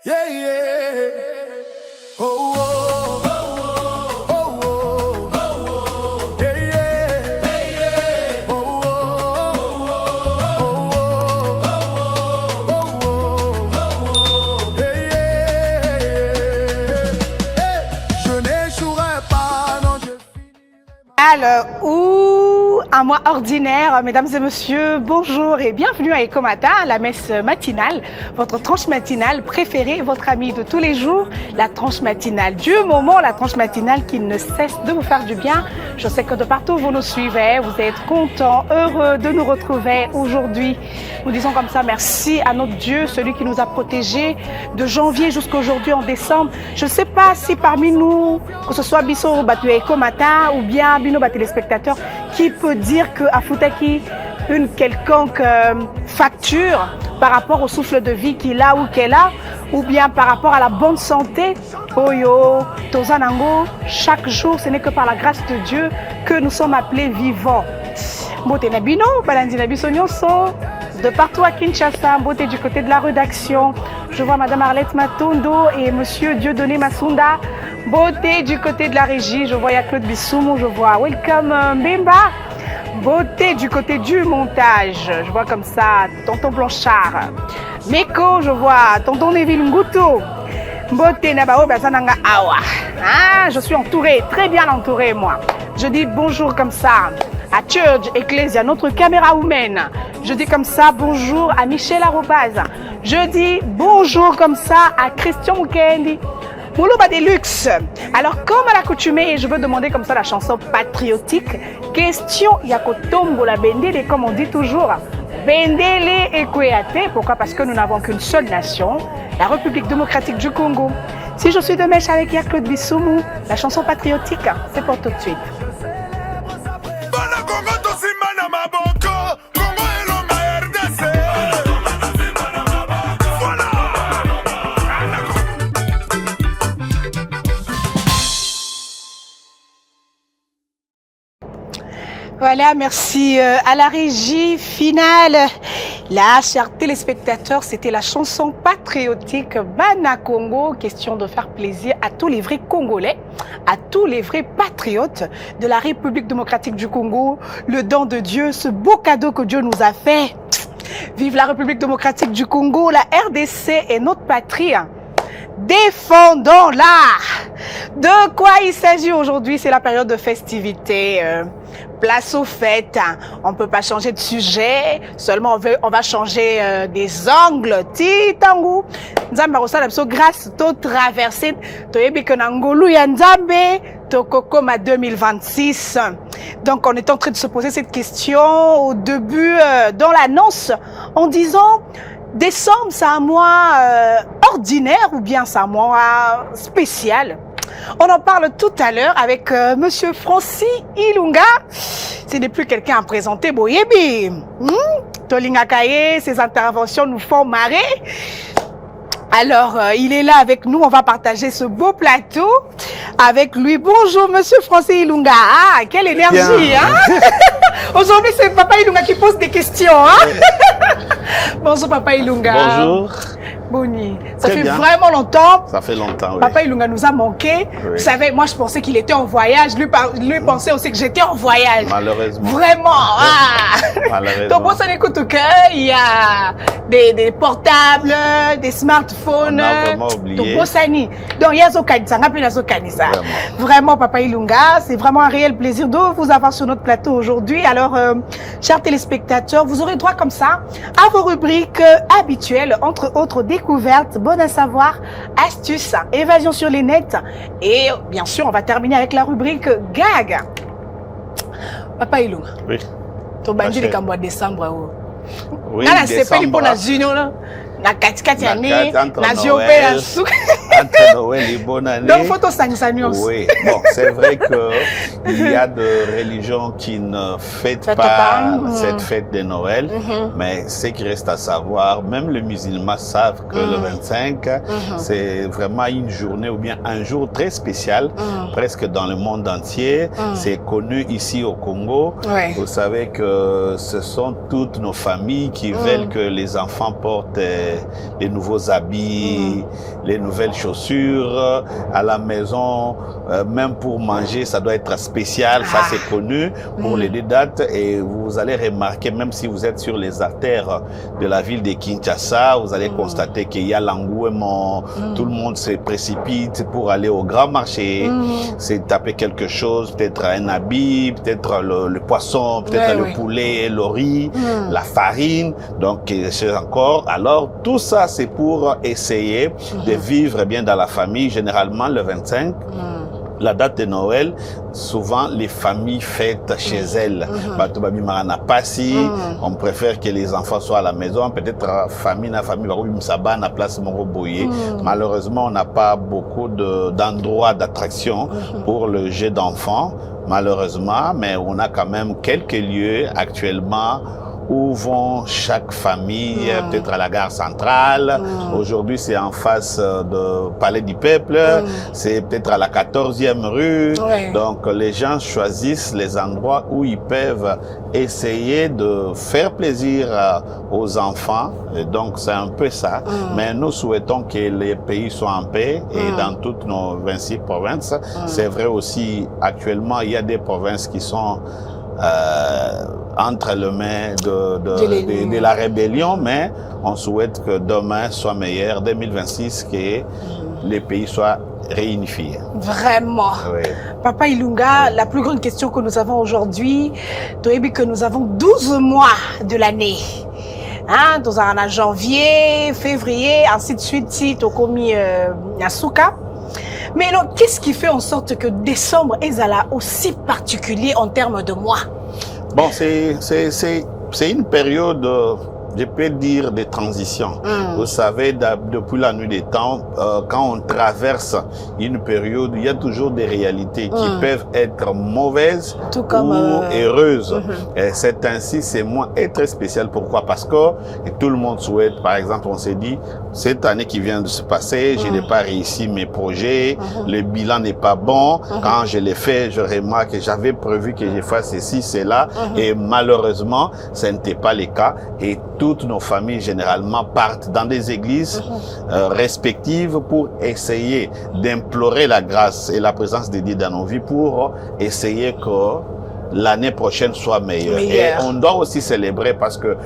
Yeah, yeah. Oh, oh, oh, oh, oh, oh, yeah, yeah. Hey, yeah. Oh, oh, oh, oh, oh, oh, yeah, yeah. Hey, je n'échouerai pas, non, je finirai ma... Ou un mois ordinaire, mesdames et messieurs, bonjour et bienvenue à Echo Matin, la messe matinale, votre tranche matinale préférée, votre amie de tous les jours, la tranche matinale du moment, la tranche matinale qui ne cesse de vous faire du bien. Je sais que de partout vous nous suivez, vous êtes contents, heureux de nous retrouver aujourd'hui. Nous disons comme ça merci à notre Dieu, celui qui nous a protégés de janvier jusqu'à aujourd'hui en décembre. Je ne sais pas si parmi nous, que ce soit Bisso Batu Echo Matin ou bien Bino téléspectateurs, qui peut dire qu'à Futaki, une quelconque facture par rapport au souffle de vie qu'il a ou qu'elle a, ou bien par rapport à la bonne santé. Oyo, Tozanango, chaque jour, ce n'est que par la grâce de Dieu que nous sommes appelés vivants. Mbote Nabino, Balandi Nabiso Nyonso, de partout à Kinshasa, Mbote du côté de la rédaction. Je vois Madame Arlette Matondo et Monsieur Dieudonné Masunda. Beauté du côté de la régie, je vois Claude Bissoumou, je vois Welcome Mbemba. Beauté du côté du montage, je vois comme ça Tonton Blanchard. Meko, je vois Tonton Neville Nguto. Beauté Nabao Bazananga Awa. Ah, je suis entourée, très bien entourée moi. Je dis bonjour comme ça à Church Ecclesia, notre caméra woman. Je dis comme ça bonjour à Michel Arobaz. Je dis bonjour comme ça à Christian Mukendi. Moulouba Deluxe. Alors, comme à l'accoutumée, je veux demander comme ça la chanson patriotique. Question Yakotombo la Bendele, comme on dit toujours. Bendele et Kouéate. Pourquoi? Parce que nous n'avons qu'une seule nation, la République démocratique du Congo. Si je suis de mèche avec Claude Bissoumou, la chanson patriotique, c'est pour tout de suite. Voilà, merci à la régie finale. Là, chers téléspectateurs, c'était la chanson patriotique Bana Congo. Question de faire plaisir à tous les vrais Congolais, à tous les vrais patriotes de la République démocratique du Congo. Le don de Dieu, ce beau cadeau que Dieu nous a fait. Vive la République démocratique du Congo, la RDC est notre patrie. Défendons-la. De quoi il s'agit aujourd'hui? C'est la période de festivité. Place aux fêtes. On ne peut pas changer de sujet. Seulement, on va changer des angles. Titangu. Nzamba rosala biso grâce to traverser to yebike na ngolu ya Nzambe to kokoma 2026. Donc, on est en train de se poser cette question au début dans l'annonce en disant décembre, c'est un mois ordinaire ou bien c'est un mois spécial? On en parle tout à l'heure avec Monsieur Francis Ilunga. Ce n'est plus quelqu'un à présenter, Boyebi. Tolinga Kaye, ses interventions nous font marrer. Alors, il est là avec nous. On va partager ce beau plateau avec lui. Bonjour, Monsieur Francis Ilunga. Ah, quelle énergie, hein? Aujourd'hui, c'est Papa Ilunga qui pose des questions, hein? Bonjour, Papa Ilunga. Bonjour. Boni, ça fait vraiment longtemps. Ça fait longtemps, oui. Papa Ilunga nous a manqué. Oui. Vous savez, moi je pensais qu'il était en voyage. Lui pensait aussi que j'étais en voyage. Malheureusement. Vraiment. Ah. Malheureusement. Donc, ça n'écoute qu'il y a des portables, des smartphones. On a vraiment oublié. Donc, il y a ça. Vraiment, Papa Ilunga, c'est vraiment un réel plaisir de vous avoir sur notre plateau aujourd'hui. Alors, chers téléspectateurs, vous aurez droit comme ça à vos rubriques habituelles, entre autres découvertes, bonnes à savoir, astuces, évasion sur les nets. Et bien sûr, on va terminer avec la rubrique gag. Papa Ilunga. Oui. Tu vas dire qu'en mois de décembre. Oui, décembre. Na katikati ya année, na Noël. entre Noël et bonne année. Donc, faut sangisa nyonso. Oui, bon, c'est vrai qu'il y a de religions qui ne fêtent pas cette fête de Noël, mais ce qui reste à savoir, même les musulmans savent que le 25, c'est vraiment une journée ou bien un jour très spécial, presque dans le monde entier. C'est connu ici au Congo. Ouais. Vous savez que ce sont toutes nos familles qui veulent que les enfants portent les nouveaux habits, les nouvelles chaussures à la maison, même pour manger, ça doit être spécial, ça c'est connu pour les deux dates. Et vous allez remarquer, même si vous êtes sur les artères de la ville de Kinshasa, vous allez constater qu'il y a l'engouement, tout le monde se précipite pour aller au grand marché, c'est taper quelque chose, peut-être un habit, peut-être le poisson, peut-être le poulet, le riz, la farine, donc c'est encore. Alors tout ça c'est pour essayer de vivre bien dans la famille, généralement le 25. La date de Noël, souvent les familles fêtent chez elles. On préfère que les enfants soient à la maison. Peut-être famille na famille na place Moroboye. Malheureusement, on n'a pas beaucoup d'endroits d'attraction pour le jeu d'enfants. Malheureusement, mais on a quand même quelques lieux actuellement où vont chaque famille, peut-être à la gare centrale. Aujourd'hui, c'est en face de Palais du Peuple. C'est peut-être à la 14e rue. Donc, les gens choisissent les endroits où ils peuvent essayer de faire plaisir aux enfants. Et donc, c'est un peu ça. Mais nous souhaitons que les pays soient en paix et dans toutes nos 26 provinces. C'est vrai aussi, actuellement, il y a des provinces qui sont entre les mains de la rébellion, mais on souhaite que demain soit meilleur, 2026, que les pays soient réunifiés. Vraiment. Oui. Papa Ilunga, la plus grande question que nous avons aujourd'hui, c'est que nous avons 12 mois de l'année. Hein, dans un janvier, février, ainsi de suite, si tu as commis Yasuka. Mais alors, qu'est-ce qui fait en sorte que décembre est aussi particulier en termes de mois? Bon, c'est une période, je peux dire, de transition. Vous savez, depuis la nuit des temps, quand on traverse une période, il y a toujours des réalités qui peuvent être mauvaises ou heureuses. Et c'est ainsi, c'est moi, est très spécial. Pourquoi? Parce que tout le monde souhaite, par exemple, on s'est dit, cette année qui vient de se passer, je n'ai pas réussi mes projets, le bilan n'est pas bon. Quand je l'ai fait, je remarque que j'avais prévu que je fasse ceci, cela, et malheureusement, ce n'était pas le cas. Et toutes nos familles, généralement, partent dans des églises respectives pour essayer d'implorer la grâce et la présence de Dieu dans nos vies pour essayer que l'année prochaine soit meilleure. Et on doit aussi célébrer parce que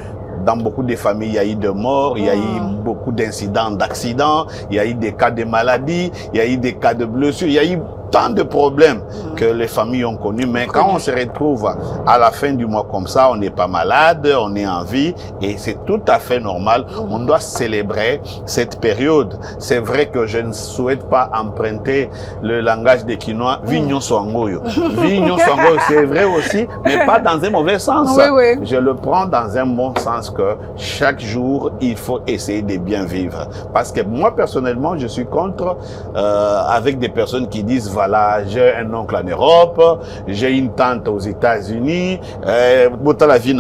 dans beaucoup de familles, il y a eu des morts, il y a eu beaucoup d'incidents, d'accidents, il y a eu des cas de maladies, il y a eu des cas de blessures, il y a eu tant de problèmes que les familles ont connus. Mais quand on se retrouve à la fin du mois comme ça, on n'est pas malade, on est en vie et c'est tout à fait normal. On doit célébrer cette période. C'est vrai que je ne souhaite pas emprunter le langage des Quinois. Vignon Swangoyo. Vignon Swangoyo, c'est vrai aussi, mais pas dans un mauvais sens. Je le prends dans un bon sens que chaque jour, il faut essayer de bien vivre. Parce que moi, personnellement, je suis contre avec des personnes qui disent voilà, j'ai un oncle en Europe, j'ai une tante aux États-Unis, la vie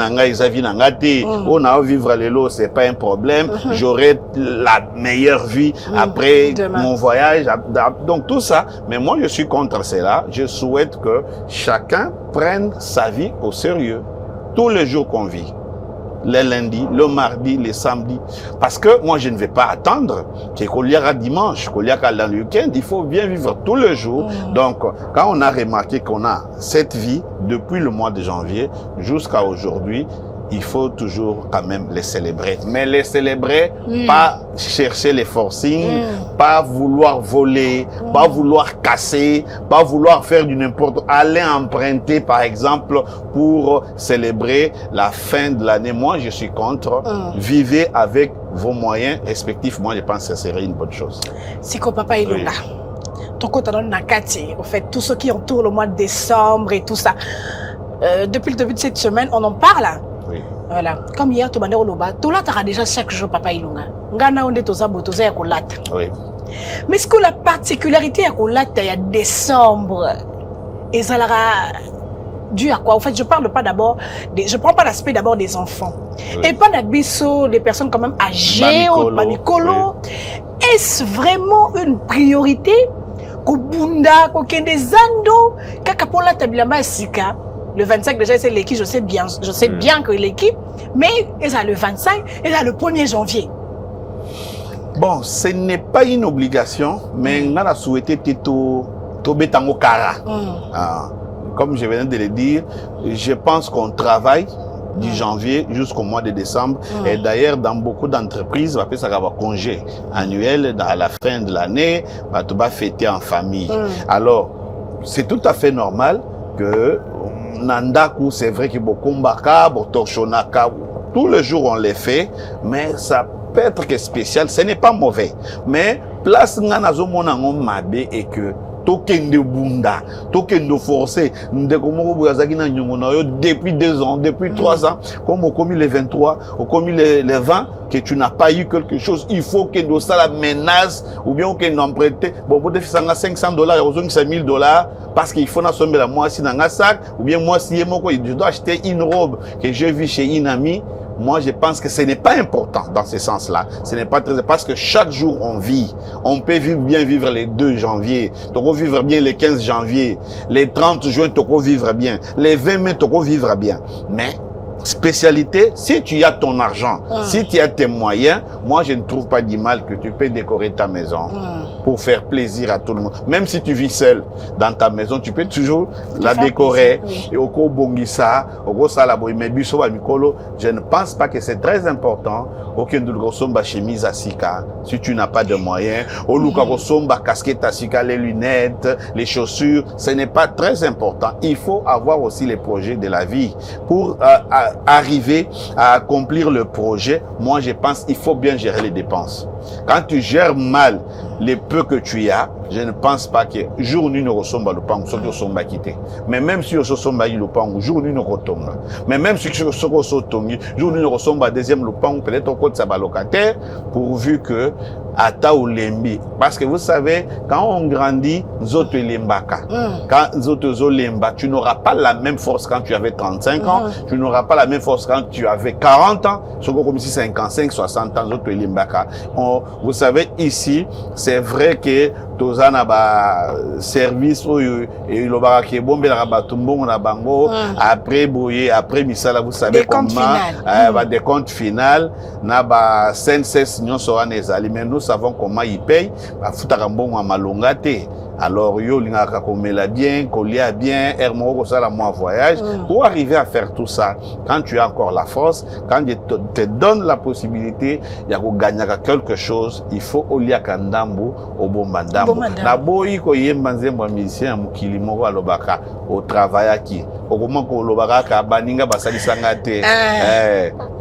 on a vivre les lots, c'est pas un problème, j'aurai la meilleure vie après mon voyage. Donc tout ça, mais moi je suis contre cela. Je souhaite que chacun prenne sa vie au sérieux tous les jours qu'on vit. Les lundis, le mardi, les samedis. Parce que moi, je ne vais pas attendre qu'il y aura dimanche, qu'il y aura dans le week-end. Il faut bien vivre tous les jours. Donc, quand on a remarqué qu'on a cette vie depuis le mois de janvier jusqu'à aujourd'hui, il faut toujours quand même les célébrer. Mais les célébrer, pas chercher les forcings, pas vouloir voler, pas vouloir casser, pas vouloir faire du n'importe quoi. Aller emprunter, par exemple, pour célébrer la fin de l'année. Moi, je suis contre. Vivez avec vos moyens respectifs. Moi, je pense que ce serait une bonne chose. C'est que Papa Ilunga. Ton côté dans Nakati, en fait, tout ce qui entoure le mois de décembre et tout ça. Depuis le début de cette semaine, on en parle. Oui. Voilà. Comme hier, tu m'as dit, tu l'as déjà chaque jour, Papa Ilunga. Ngana onde toza botoza ya kolata. Oui. Mais est-ce que la particularité à Kolata, il y a décembre, et ça dû à quoi? En fait, je parle pas d'abord, je prends pas l'aspect d'abord des enfants. Oui. Et pas d'abisso, des personnes quand même âgées, Bamikolo. Oui. Est-ce vraiment une priorité? Kobunda, Kokende Zando, Kakapola Tabilama Sika. Le 25 déjà c'est l'équipe, je sais bien que l'équipe, mais c'est le 25 et là le 1er janvier. Bon, ce n'est pas une obligation, mais on a souhaité to betango kara. Comme je venais de le dire, je pense qu'on travaille du janvier jusqu'au mois de décembre. Et d'ailleurs, dans beaucoup d'entreprises, on va faire un congé annuel à la fin de l'année, on va fêter en famille. Alors, c'est tout à fait normal que Nandaku, c'est vrai qu'il y a beaucoup de torchonaka, tous les jours on les fait, mais ça peut être que spécial, ce n'est pas mauvais. Mais place nganazo monango mabe et que tokende bunda, tokende forcé, depuis 2 ans, depuis 3 ans, comme au commis les 23, au commis les 20, que tu n'as pas eu quelque chose, il faut que nous ça la menace, ou bien qu'on emprunte, bon, vous devez faire $500, ou $1,000, parce qu'il faut n'assommer la moi si dans un sac, ou bien moi si je dois acheter une robe que j'ai vue chez une amie. Moi, je pense que ce n'est pas important dans ce sens-là. Ce n'est pas très... Parce que chaque jour, on vit. On peut bien vivre les 2 janvier. Tu peux vivre bien les 15 janvier. Les 30 juin, tu peux vivre bien. Les 20 mai, tu peux vivre bien. Mais, spécialité, si tu as ton argent, si tu as tes moyens, moi, je ne trouve pas du mal que tu peux décorer ta maison pour faire plaisir à tout le monde. Même si tu vis seul dans ta maison, tu peux toujours la décorer. Et au Bongisa, au Salaboy, mais Mikolo, je ne pense pas que c'est très important. Aucun de Rosomba chemise à Sika, si tu n'as pas de moyens. Au Luka Rosomba casquette à Sika, les lunettes, les chaussures, ce n'est pas très important. Il faut avoir aussi les projets de la vie pour arriver à accomplir le projet. Moi, je pense qu'il faut bien gérer les dépenses. Quand tu gères mal les peu que tu as, je ne pense pas que jour ni ne ressemble le pango, soit somba quitté. Mais même si on somba le pango, jour ni ne retombe. Mais même si on somba jour ni ne ressemble deuxième le pango, peut-être au côté de sa locataire, pourvu que ata ou lembi. Parce que vous savez, quand on grandit, zoto lembaka. Quand zoto zo lemba, tu n'auras pas la même force quand tu avais 35 ans, tu n'auras pas la même force quand tu avais 40 ans, surtout comme ici 55, 60 ans, zoto lembaka. Vous savez, ici, c'est vrai que tozana ba service et le barake bombe la batumbongo na bango après boyer après misala vous savez comment des comptes final na ba senses nyonso wana ezali mais nous savons comment ils payent ba futaka mbongo ya malonga te. Alors, yo lingaka komela bien, kolia bien, ermo ça la moi voyage. Pour arriver à faire tout ça, quand tu as encore la force, quand je te donne la possibilité, il y a gagner quelque chose, il faut olia kandambu au bombandambu. Na boyi ko yemba nzembo musicien mukili moko alobaka au travail qui. Au moment ko lobaka ka baninga basalisanga te.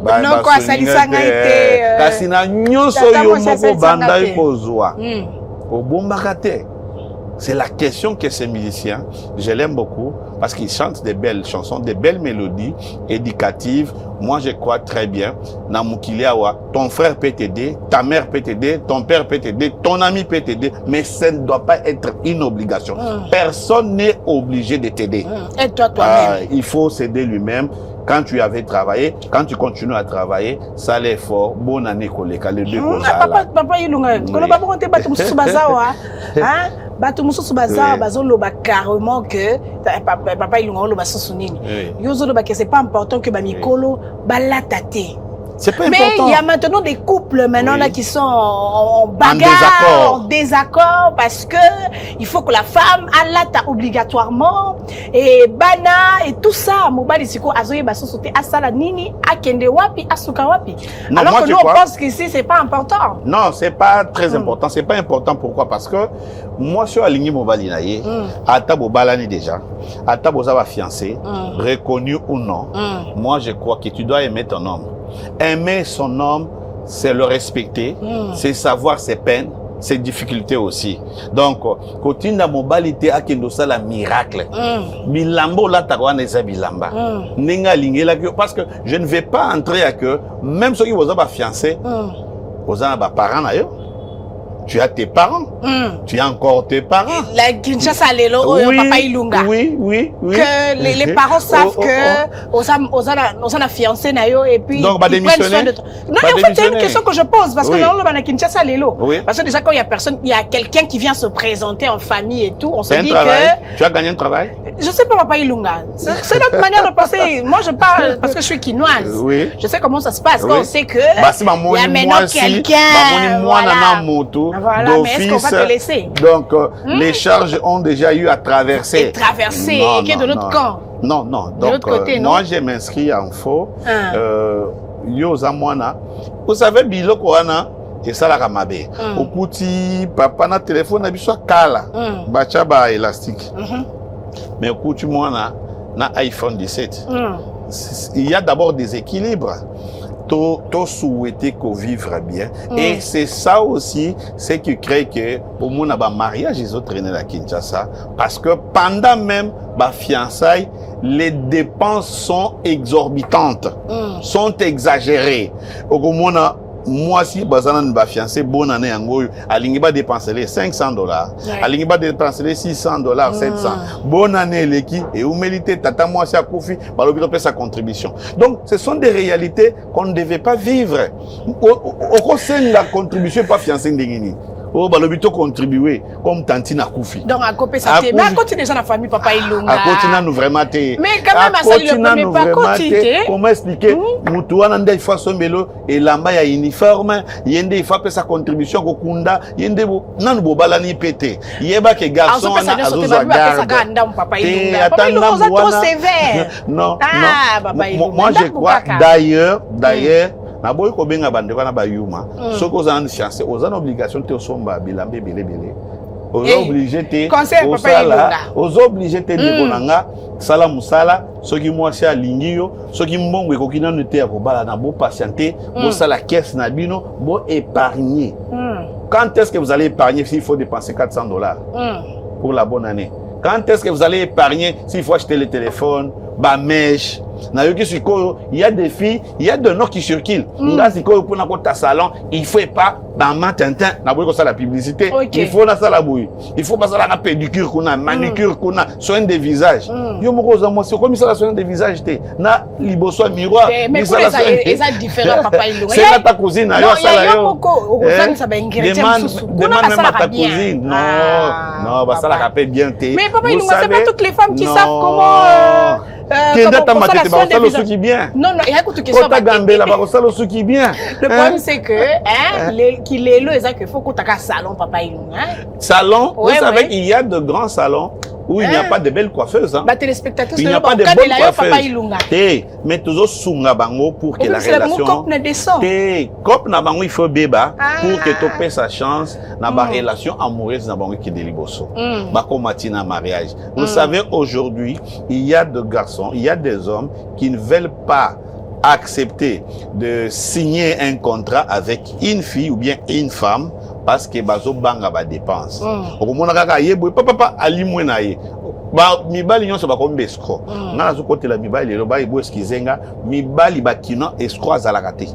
Non ko asalisanga te. Kasi na nyonso yo moko banda ikozwa. Au bombaka te. C'est la question que ces musiciens, je l'aime beaucoup parce qu'ils chantent des belles chansons, des belles mélodies éducatives. Moi, je crois très bien. Ton frère peut t'aider, ta mère peut t'aider, ton père peut t'aider, ton ami peut t'aider, mais ça ne doit pas être une obligation. Personne n'est obligé de t'aider. Aide-toi toi-même. Il faut s'aider lui-même. Quand tu avais travaillé, quand tu continues à travailler, ça l'effort, bonne année, collègue, les 2 causes. Papa, il bato mususu baza bazoloba carrément que papa ilunga loba susu nini yo zoloba que c'est pas important que ba mikolo balatate. C'est pas mais important. Il y a maintenant des couples maintenant là qui sont en bagarre, en désaccord parce que il faut que la femme alata obligatoirement et bana et tout ça mobali siko azoye basosote asala nini akende wapi asuka wapi. Non, alors moi, que nous on pense qu'ici c'est pas important. Non, c'est pas très important, c'est pas important pourquoi? Parce que moi sur aligné mobali naie ata bobalani déjà, ata bozaba fiancé, reconnu ou non. Moi je crois que tu dois aimer ton homme. Aimer son homme, c'est le respecter, c'est savoir ses peines, ses difficultés aussi. Donc, kotinda mobilité a kendo ça la miracle. Bilambo la tawana eza bilamba. Ninga lingela parce que je ne vais pas entrer à que même ceux qui vous ont fiancé, vous avez parents d'ailleurs. tu as tes parents. Tu as encore tes parents. La Kinshasa Lelo, Papa Ilunga. Oui. Que les parents savent que on a fiancé Nayo et puis donc, ils prennent soin de toi. Non, en fait, c'est une question que je pose parce que dans le Kinshasa Lelo, parce que déjà quand il y a personne, il y a quelqu'un qui vient se présenter en famille et tout, on se dit que... Tu as gagné un travail? Je sais pas, Papa Ilunga. C'est notre manière de penser. Moi, je parle parce que je suis quinoise. Oui. Je sais comment ça se passe. Quand on sait que il y a maintenant quelqu'un. Voilà, mais est-ce qu'on va te laisser? Donc, les charges ont déjà eu à traverser. Et traverser, et qui est de notre camp. Non. De l'autre côté, non? Moi, je m'inscris en faux. Vous savez, Biloko Ana, et ça la mabe. Au petit papa na téléphone na biso kala. Bacha ba élastique. Mais au coup, moi, na iPhone 17. Il y a d'abord des équilibres. Tu souhaité qu'on vive bien. Et c'est ça aussi, c'est qui crée que pour mon mariage, ils ont traîné la Kinshasa. Parce que pendant même ma fiançailles, les dépenses sont exorbitantes, sont exagérées. Au moment moi, si Bazana ne va fiancer, bonne année en gros, Alingiba dépenser les $500, Alingiba dépenser les $600, 700. Bonne année, l'équipe, et où mérite, tata moi, c'est à Kofi, Balobi paie sa contribution. Donc, ce sont des réalités qu'on ne devait pas vivre. Au sein de la contribution, pas fiancer Ndengini. Oh, balobito contribuer comme Tantina Koufi. Donc, à côté ça mais à côté déjà la famille Papa Ilunga. À côté nous vraiment té. Mais quand même à ça le premier pas côté. Comment expliquer Mutuana ndé il faut sombelo et lamba ya uniforme, yende il faut payer sa contribution ko kunda, yende nanu bobala ni pété. Yeba ke garçon na azoza garde. Papa Ilunga. Papa Ilunga vous êtes trop sévère. Non. Moi je crois d'ailleurs na boy ko benga bande kana ba yuma soko za fiancé aux en obligation te somba bilambe belé aux obligé te aux obligé te de bonanga sala musala soki mwasi alingi yo soki mbongo ekoki nanu te ya kobala na bo patienter bo sala caisse na bino bo épargner. Quand est-ce que vous allez épargner s'il faut dépenser $400 pour la bonne année? Quand est-ce que vous allez épargner s'il faut acheter le téléphone, ba mèche? Il y a des filles, il y a de noms qui circulent. Pour ta salon, il faut pas Tintin, la publicité. Il faut la bouille. Il faut passer la pédicure, manicure, soin des visages. C'est comme ça, soin des visages. Na liboso miroir. Mais pour les différents papa c'est ta cousine. Non, il y a beaucoup. Demande même à ta cousine. Non, ça la rappelle bien. Mais papa, c'est pas toutes les femmes qui savent comment. Non, il y a beaucoup de questions. Le problème, c'est que qu'il est là, il faut que tu aies un salon, papa. Salon, vous savez qu'il y a de grands salons où il n'y a pas de belles coiffeuses. Il n'y a pas de bonnes coiffeuses. Mais toujours sunga bango pour que la relation. Cop na bango il faut béba pour que tu paies sa chance na ba relation amoureuse na bango qui délibose. Ba komatina mariage. Vous savez aujourd'hui, il y a des garçons, il y a des hommes qui ne veulent pas accepter de signer un contrat avec une fille ou bien une femme parce que bazo banga ba dépense. Okomona kaka yebo papa ali mwena ye. Ba mibali nyonso ba kombe escroc. Na zo côté la mibali lo ba ibo eskizenga mibali ba kino escroc azalaka te.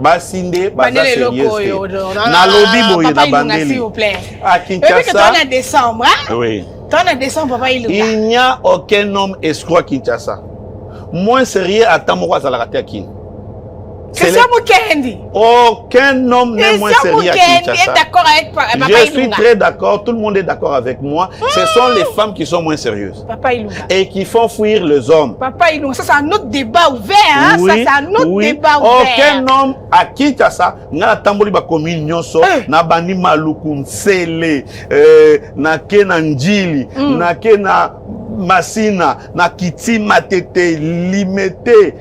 Basinde baza sérieux. Na lobby boye na bandeli. S'il vous plaît. À Kinshasa. Et puis que toi en décembre, hein? Oui. Toi en décembre papa Ilunga. Il n'y a aucun homme escroc à Kinshasa. Moins sérieux à Tamoko azalaka te à Kin. Aucun homme n'est moins sérieux à Kinshasa. Je suis très d'accord, tout le monde est d'accord avec moi. Ce sont les femmes qui sont moins sérieuses. Papa Ilunga. Et qui font fuir les hommes. Papa Ilunga, ça c'est un autre débat ouvert. Hein? Oui, ça c'est un autre débat ouvert. Aucun homme à Kinshasa n'a tamboli ba commune nyonso, na bani maluku nsele, na kena njili, na kena masina, na kiti matete limité.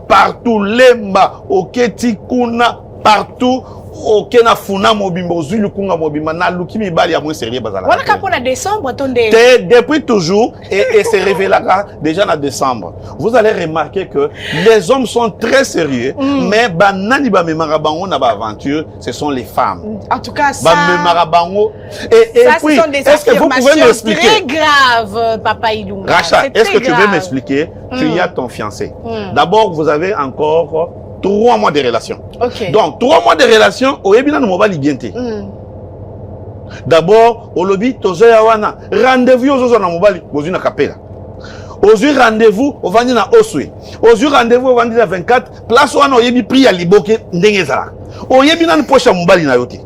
Partout lemba oketi kuna partout okena funa mobimba ozulu kunga mobimba na luki mibali ya moins sérieux bazala. Wana kapona décembre tonde. Depuis toujours et se révélera déjà en décembre. Vous allez remarquer que les hommes sont très sérieux mais banani ba memara bango na ba aventure, ce sont les femmes. En tout cas ça. Ba memara bango et ça, puis est-ce que vous pouvez m'expliquer? Très grave Papa Ilunga. Racha, est-ce que tu veux m'expliquer? Tu y as ton fiancé. D'abord vous avez encore 3 mois de relation. Ok. Donc 3 mois de relation, oyebi na mobali bien te. D'abord, au lobby, tozoya wana, rendez-vous aux na mobali, bozui na kapela. Ozui rendez-vous, au vandi na Oswe. Ozui rendez-vous, au vandi na 24, place wana oyebi prix ya liboke ndenge zala. Oyebi na poche mobali na yote.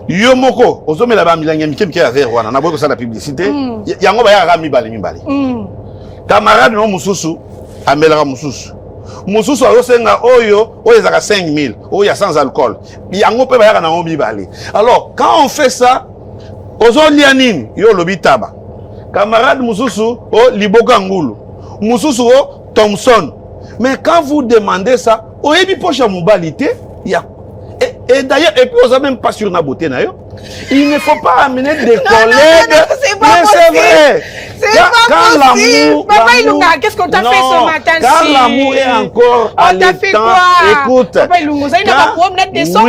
Yo moko, ozomela ba milangi mike ya verre wana, na boye ko sala publicité, yango ba ya rami mibali. Camarade no mususu, amelaka mususu. Mususu ayosenga oyo ezaka 5000 oyo sans alcool yango pe bayaka na ngombi bale. Alors quand on fait ça ozolia nini yo lobi taba camarade mususu o liboka ngulu mususu o Thompson. Mais quand vous demandez ça oyebi poche mobalité ya et d'ailleurs et puis on n'a même pas sur na beauté na yo. Il ne faut pas amener des collègues. Non, c'est pas mais c'est vrai. C'est pas possible. Papa Ilunga, qu'est-ce qu'on t'a fait ce matin? Quand l'amour est encore à l'état, écoute. Papa Ilunga, ça il n'a pas promené des sons.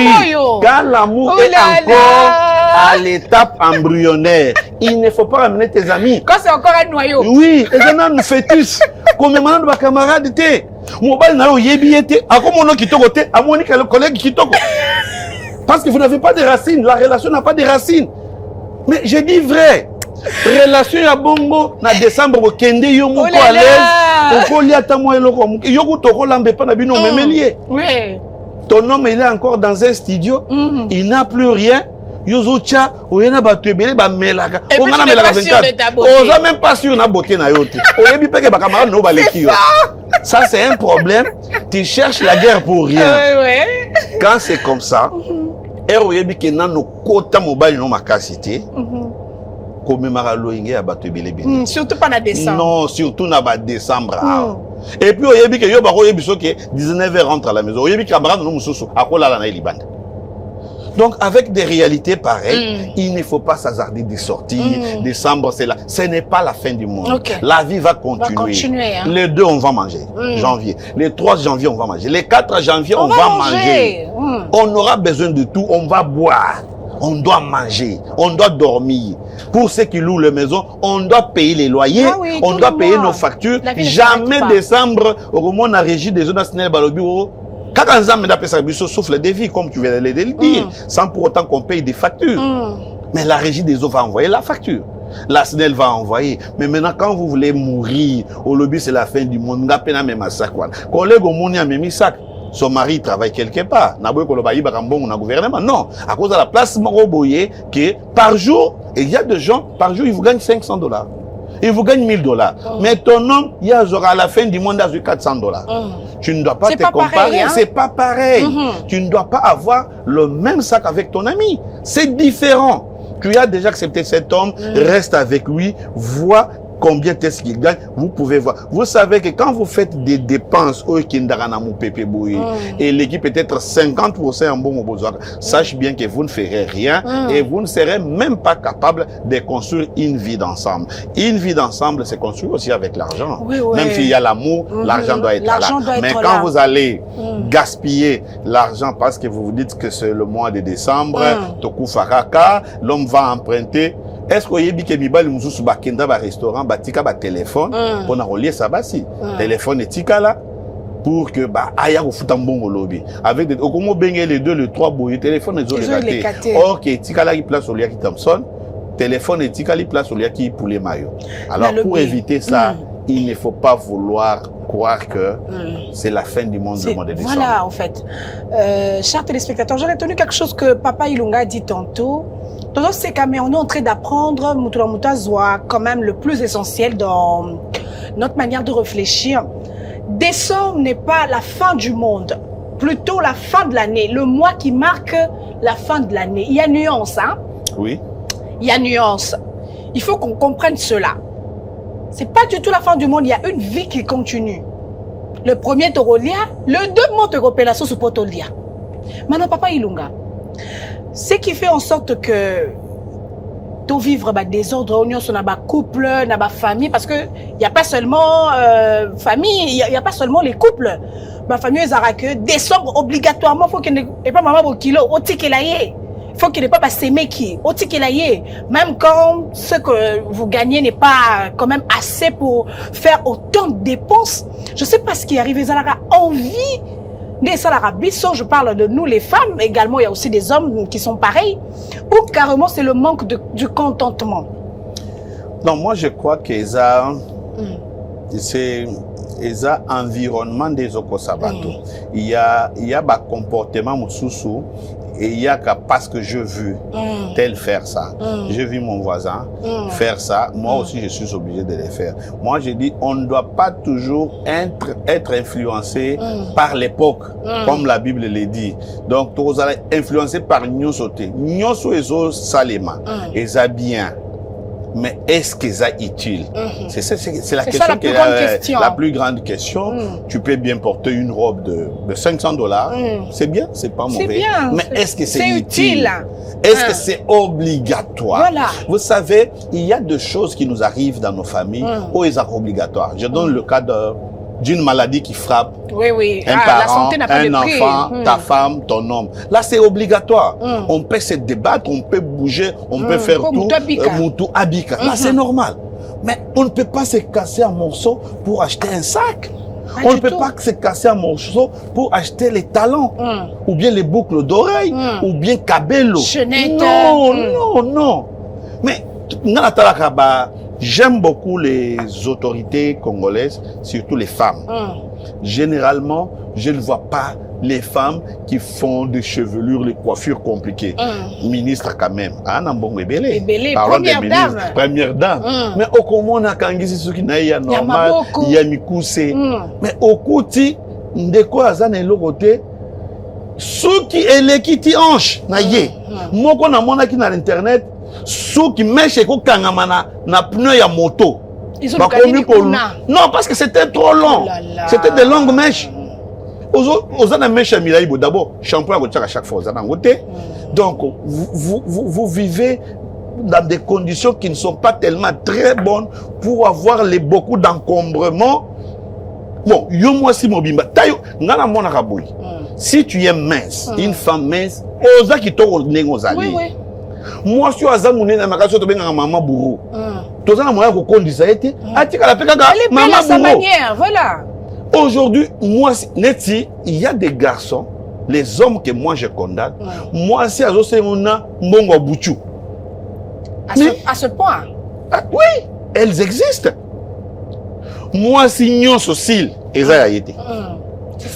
Quand l'amour est encore à l'étape embryonnaire, il ne faut pas amener tes amis. Quand c'est encore un noyau. Oui, et un fœtus. Comme maintenant de ma camarade était. Mobile na yo yebi était. A comme on qui toko te, a mon collègue qui toko. Parce que vous n'avez pas de racines. La relation n'a pas de racines. Mais je dis vrai. Relation ya bongo na décembre au kende yo moko à l'aise. Oko lia ta mo eloko. Yo ko toko lambe pa na bino memelier. Oui. Ton homme il est encore dans un studio. Il n'a plus rien. Yozo cha oyena ba tebele ba melaka. On a melaka 24. On a même pas sûr na beauté na yote. Oyebi peke ba camarade no ba leki yo. Ça c'est un problème. Tu cherches la guerre pour rien. Ouais. Quand c'est comme ça, oyebi ke na no kota mobile no makasité. Commémora loinge ya bato ebele bele. Surtout pas na décembre. Non, surtout na ba décembre. Et puis oyebi ke yo ba oyebi so ke 19h rentre à la maison. Oyebi camarade no mususu akola la na libanda. Donc, avec des réalités pareilles, il ne faut pas s'hasarder des sorties. Décembre, c'est là. Ce n'est pas la fin du monde. Okay. La vie va continuer. Hein. Les 2, on va manger. Janvier. Les 3 janvier, on va manger. Les 4 janvier, on va manger. On aura besoin de tout. On va boire. On doit manger. On doit dormir. Pour ceux qui louent les maisons, on doit payer les loyers. Oui, on doit payer nos factures. Jamais décembre, au moment où on a régi des zones nationales au bureau. Quand on a fait ça, souffle des vies, comme tu viens de le dire, sans pour autant qu'on paye des factures. Mais la régie des eaux va envoyer la facture. La SNEL va envoyer. Mais maintenant, quand vous voulez mourir, au lobby, c'est la fin du monde. On a peine à même sac. Collègue au monde, a même sac. Son mari travaille quelque part. N'a pas de gouvernement. Non. À cause de la place Maroboye, que par jour, et il y a des gens, par jour, ils vous gagnent $500. Ils vous gagnent $1000. Mais ton homme, il y a à la fin du monde, il y a $400. Tu ne dois pas te comparer, hein? C'est pas pareil. Tu ne dois pas avoir le même sac avec ton ami. C'est différent. Tu as déjà accepté cet homme, reste avec lui, vois combien est-ce qu'il gagne, vous pouvez voir. Vous savez que quand vous faites des dépenses et l'équipe peut-être 50% en bon besoin, sache bien que vous ne ferez rien et vous ne serez même pas capable de construire une vie d'ensemble. Une vie d'ensemble, c'est construit aussi avec l'argent. Même s'il y a l'amour, l'argent doit être là. Mais quand vous allez gaspiller l'argent parce que vous vous dites que c'est le mois de décembre, l'homme va emprunter. Est-ce que vous avez mibali mususu bakenda ba restaurant batika ba téléphone pour na relier ça basi téléphone etika là pour que ba aya ko futa mbongo lobi avec des okomo bengé les 2 les 3 boye téléphone les gâtés. OK etika là qui place au liaki Thompson téléphone etika li place au liaki pour les maillots. Alors pour éviter ça, il ne faut pas vouloir croire que c'est la fin du monde, le mois de décembre. Voilà, en fait. Chers téléspectateurs, j'ai retenu quelque chose que Papa Ilunga a dit tantôt. Tantôt, c'est qu'on est en train d'apprendre, Moutoula Moutazoua, quand même le plus essentiel dans notre manière de réfléchir. Décembre n'est pas la fin du monde, plutôt la fin de l'année, le mois qui marque la fin de l'année. Il y a nuance, hein? Oui. Il y a nuance. Il faut qu'on comprenne cela. C'est pas du tout la fin du monde, il y a une vie qui continue. Le premier Torolia, le deuxième Torolia, sous Potolia. Maintenant, Papa Ilunga, ce qui fait en sorte que tout vivre bah, désordre, union sur notre couple, notre famille, parce que il y a pas seulement famille, il y a pas seulement les couples. Ma famille, ils que décembre obligatoirement, faut qu'il n'y ait pas maman au kilo, au ticket là. Il faut qu'il n'ait pas s'aimer qui. Même quand ce que vous gagnez n'est pas quand même assez pour faire autant de dépenses. Je ne sais pas ce qui arrive. Ils ont envie des salariés. Je parle de nous les femmes. Également, il y a aussi des hommes qui sont pareils. Ou carrément, c'est le manque du contentement. Non, moi je crois que c'est environnement des Okosabato. Il y a un comportement mususu et il y a parce que je veux tel faire ça. J'ai vu mon voisin faire ça. Moi aussi, je suis obligé de le faire. Moi, je dis, on ne doit pas toujours être influencé par l'époque, comme la Bible le dit. Donc, vous allez influencé par Nyosote. Nyoso ezo salema. Et ça bien. Mais est-ce que ça utile? C'est la question qui est la plus grande question. Tu peux bien porter une robe de $500. C'est bien, c'est pas mauvais. Bien, mais est-ce que c'est utile? Est-ce que c'est obligatoire? Voilà. Vous savez, il y a des choses qui nous arrivent dans nos familles où elles sont obligatoires. Je donne le cas d'une maladie qui frappe un parent, la santé n'a pas un de prix. enfant, ta femme, ton homme. Là, c'est obligatoire. On peut se débattre, on peut bouger, on peut faire tout. Moutou abika. Là, c'est normal. Mais on ne peut pas se casser un morceau pour acheter un sac. On ne peut pas se casser un morceau pour acheter les talons, ou bien les boucles d'oreilles, ou bien cabello. Non. Mais, j'aime beaucoup les autorités congolaises, surtout les femmes. Généralement, je ne vois pas les femmes qui font des chevelures, les coiffures compliquées. Ministre quand même. Parlons des ministres. Première dame. Mais au commun, Kangisi Sukinaya normal, il y a Mikuse. Mais au côté, ndeko azane lokote, ceux qui électent hanche, naye. Moko na mona qui na l'internet, ceux qui mèchent ko kangama na pneu ya moto. Ils ont non, parce que c'était trop long. C'était des longues mèches. Aux autres mèches d'abord, shampoing à chaque fois. Donc, vous vivez dans des conditions qui ne sont pas tellement très bonnes pour avoir beaucoup d'encombrements. Bon, si tu es mince, une femme mince, osa qui t'ont oui. Moi, si tu as un maman bourreau, tu as un moyen de conduire, tu as sa manière, voilà. Aujourd'hui, moi, il y a des garçons, les hommes que moi je condamne, moi, si on a Mbongo Bouchou. À ce point? Oui, elles existent. Moi, si nous sommes ils ont été.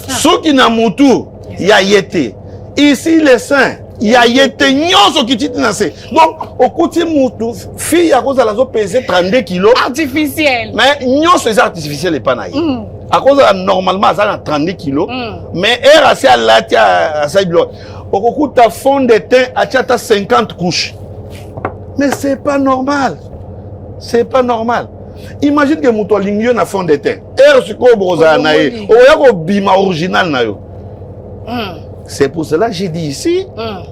Ceux qui n'ont pas tout, il y a été. Ici, les saints, il y a été nyonso qui t'y nassé. Donc, au côté moutou, fille à cause de la zone pesée 32 kilos. Artificiel. Mais nyonso c'est artificiel et pas naïf. À cause de normalement ça a 32 kilos. Mais elle a assez à la tia à ça bloc. Au coup ta fond de teint à 50 couches. Mais c'est pas normal. C'est pas normal. Imagine que moutou lingyo na fond de teint. Elle se ko broza naï. O ya ko bima original na yo. C'est pour cela que j'ai dit ici,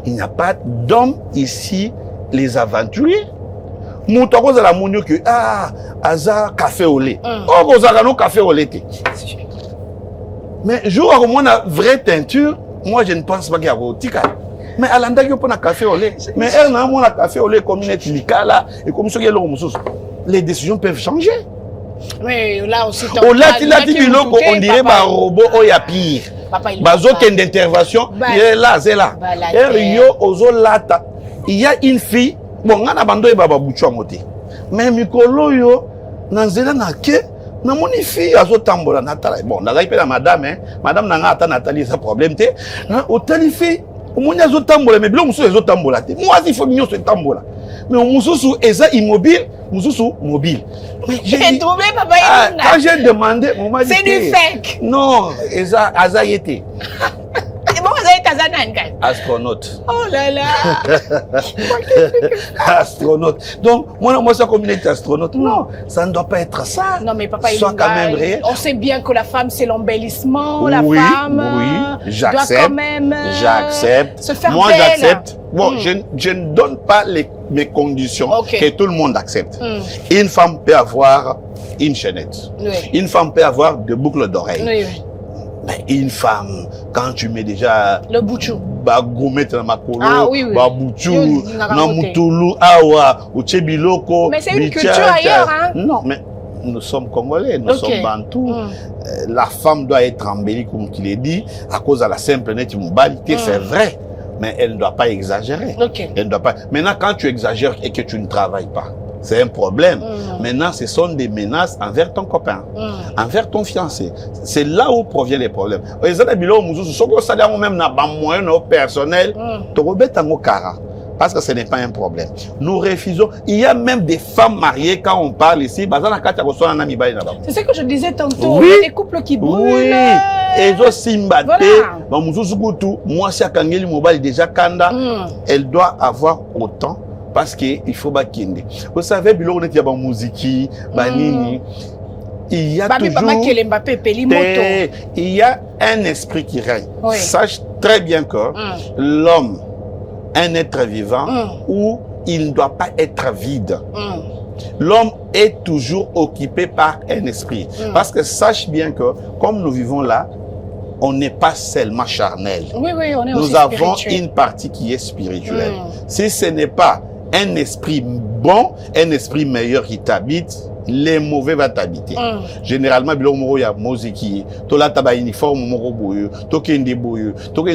il n'y a pas d'hommes ici, les aventuriers. Mouton cause la mounio que aza café au lait. Oh cause no café au lait. Mais jour où on a vraie teinture, moi je ne pense pas qu'il y a tika. Mais à l'endroit où on a café au lait, mais elle n'a pas café au lait comme une là et comme ce qui est le les décisions peuvent changer. Oui, là aussi. On dirait un robot ou il y a pire. Bazo qui d'intervention, il est là, c'est là. Il y a une fille, bon, on a abandonné Baba Bouchou à moté. Mais Mikolo yo, nanzela na ke, na moni fille azo tambola Nathalie. Bon, na la madame, hein, madame nanga ata Nathalie, ça problème te. Au tali fille, au moni azo tambola, mais blanc musu azo tambola te. Moi, il faut mignon se tambola. Mais au musu eza immobile, musu mobile. Quand j'ai demandé, on m'a dit c'est du fake. Non, eza azayete. Bon, vous avez Tazanan. Astronaute. Oh là là. Astronaute. Donc, moi, ça communauté astronaute. Non, ça ne doit pas être ça. Non, mais papa, soit quand même réel. On sait bien que la femme, c'est l'embellissement. Oui, la femme j'accepte. doit quand même se faire moi, belle. j'accepte. Bon, je ne donne pas mes conditions que tout le monde accepte. Une femme peut avoir une chaînette. Une femme peut avoir des boucles d'oreilles. Mais une femme, quand tu mets déjà... Le bouchou. Bagomete na makolo, Ah, oui, oui. babouchou, na mutulu, awa, uchebiloko. Mais c'est une culture ailleurs, hein? Non, mais nous sommes Congolais, nous sommes Bantous. La femme doit être embellie, comme tu l'as dit, à cause de la simple mobilité, c'est vrai. Mais elle ne doit pas exagérer. Elle ne doit pas... Maintenant, quand tu exagères et que tu ne travailles pas, c'est un problème. Maintenant, ce sont des menaces envers ton copain, envers ton fiancé. C'est là où proviennent les problèmes. Personnel, parce que ce n'est pas un problème. Nous refusons. Il y a même des femmes mariées, quand on parle ici, c'est ce que je disais tantôt. Oui. Il y a des couples qui brûlent. Oui. Et moi, si Akangeli Mobile déjà Kanda, elle doit avoir autant. Parce qu'il faut pas qu'il. Vous savez, il y a des musiques, banini. Il y a toujours. Il y a un esprit qui règne. Oui. Sache très bien que l'homme, un être vivant, où il ne doit pas être vide. L'homme est toujours occupé par un esprit. Parce que sache bien que, comme nous vivons là, on n'est pas seulement charnel. Oui, oui, on est nous aussi avons spirituel. Une partie qui est spirituelle. Si ce n'est pas un esprit bon, un esprit meilleur qui t'habite, les mauvais vont t'habiter. Généralement, il y a musique, tu as un uniforme, tu as un boyeux, tu as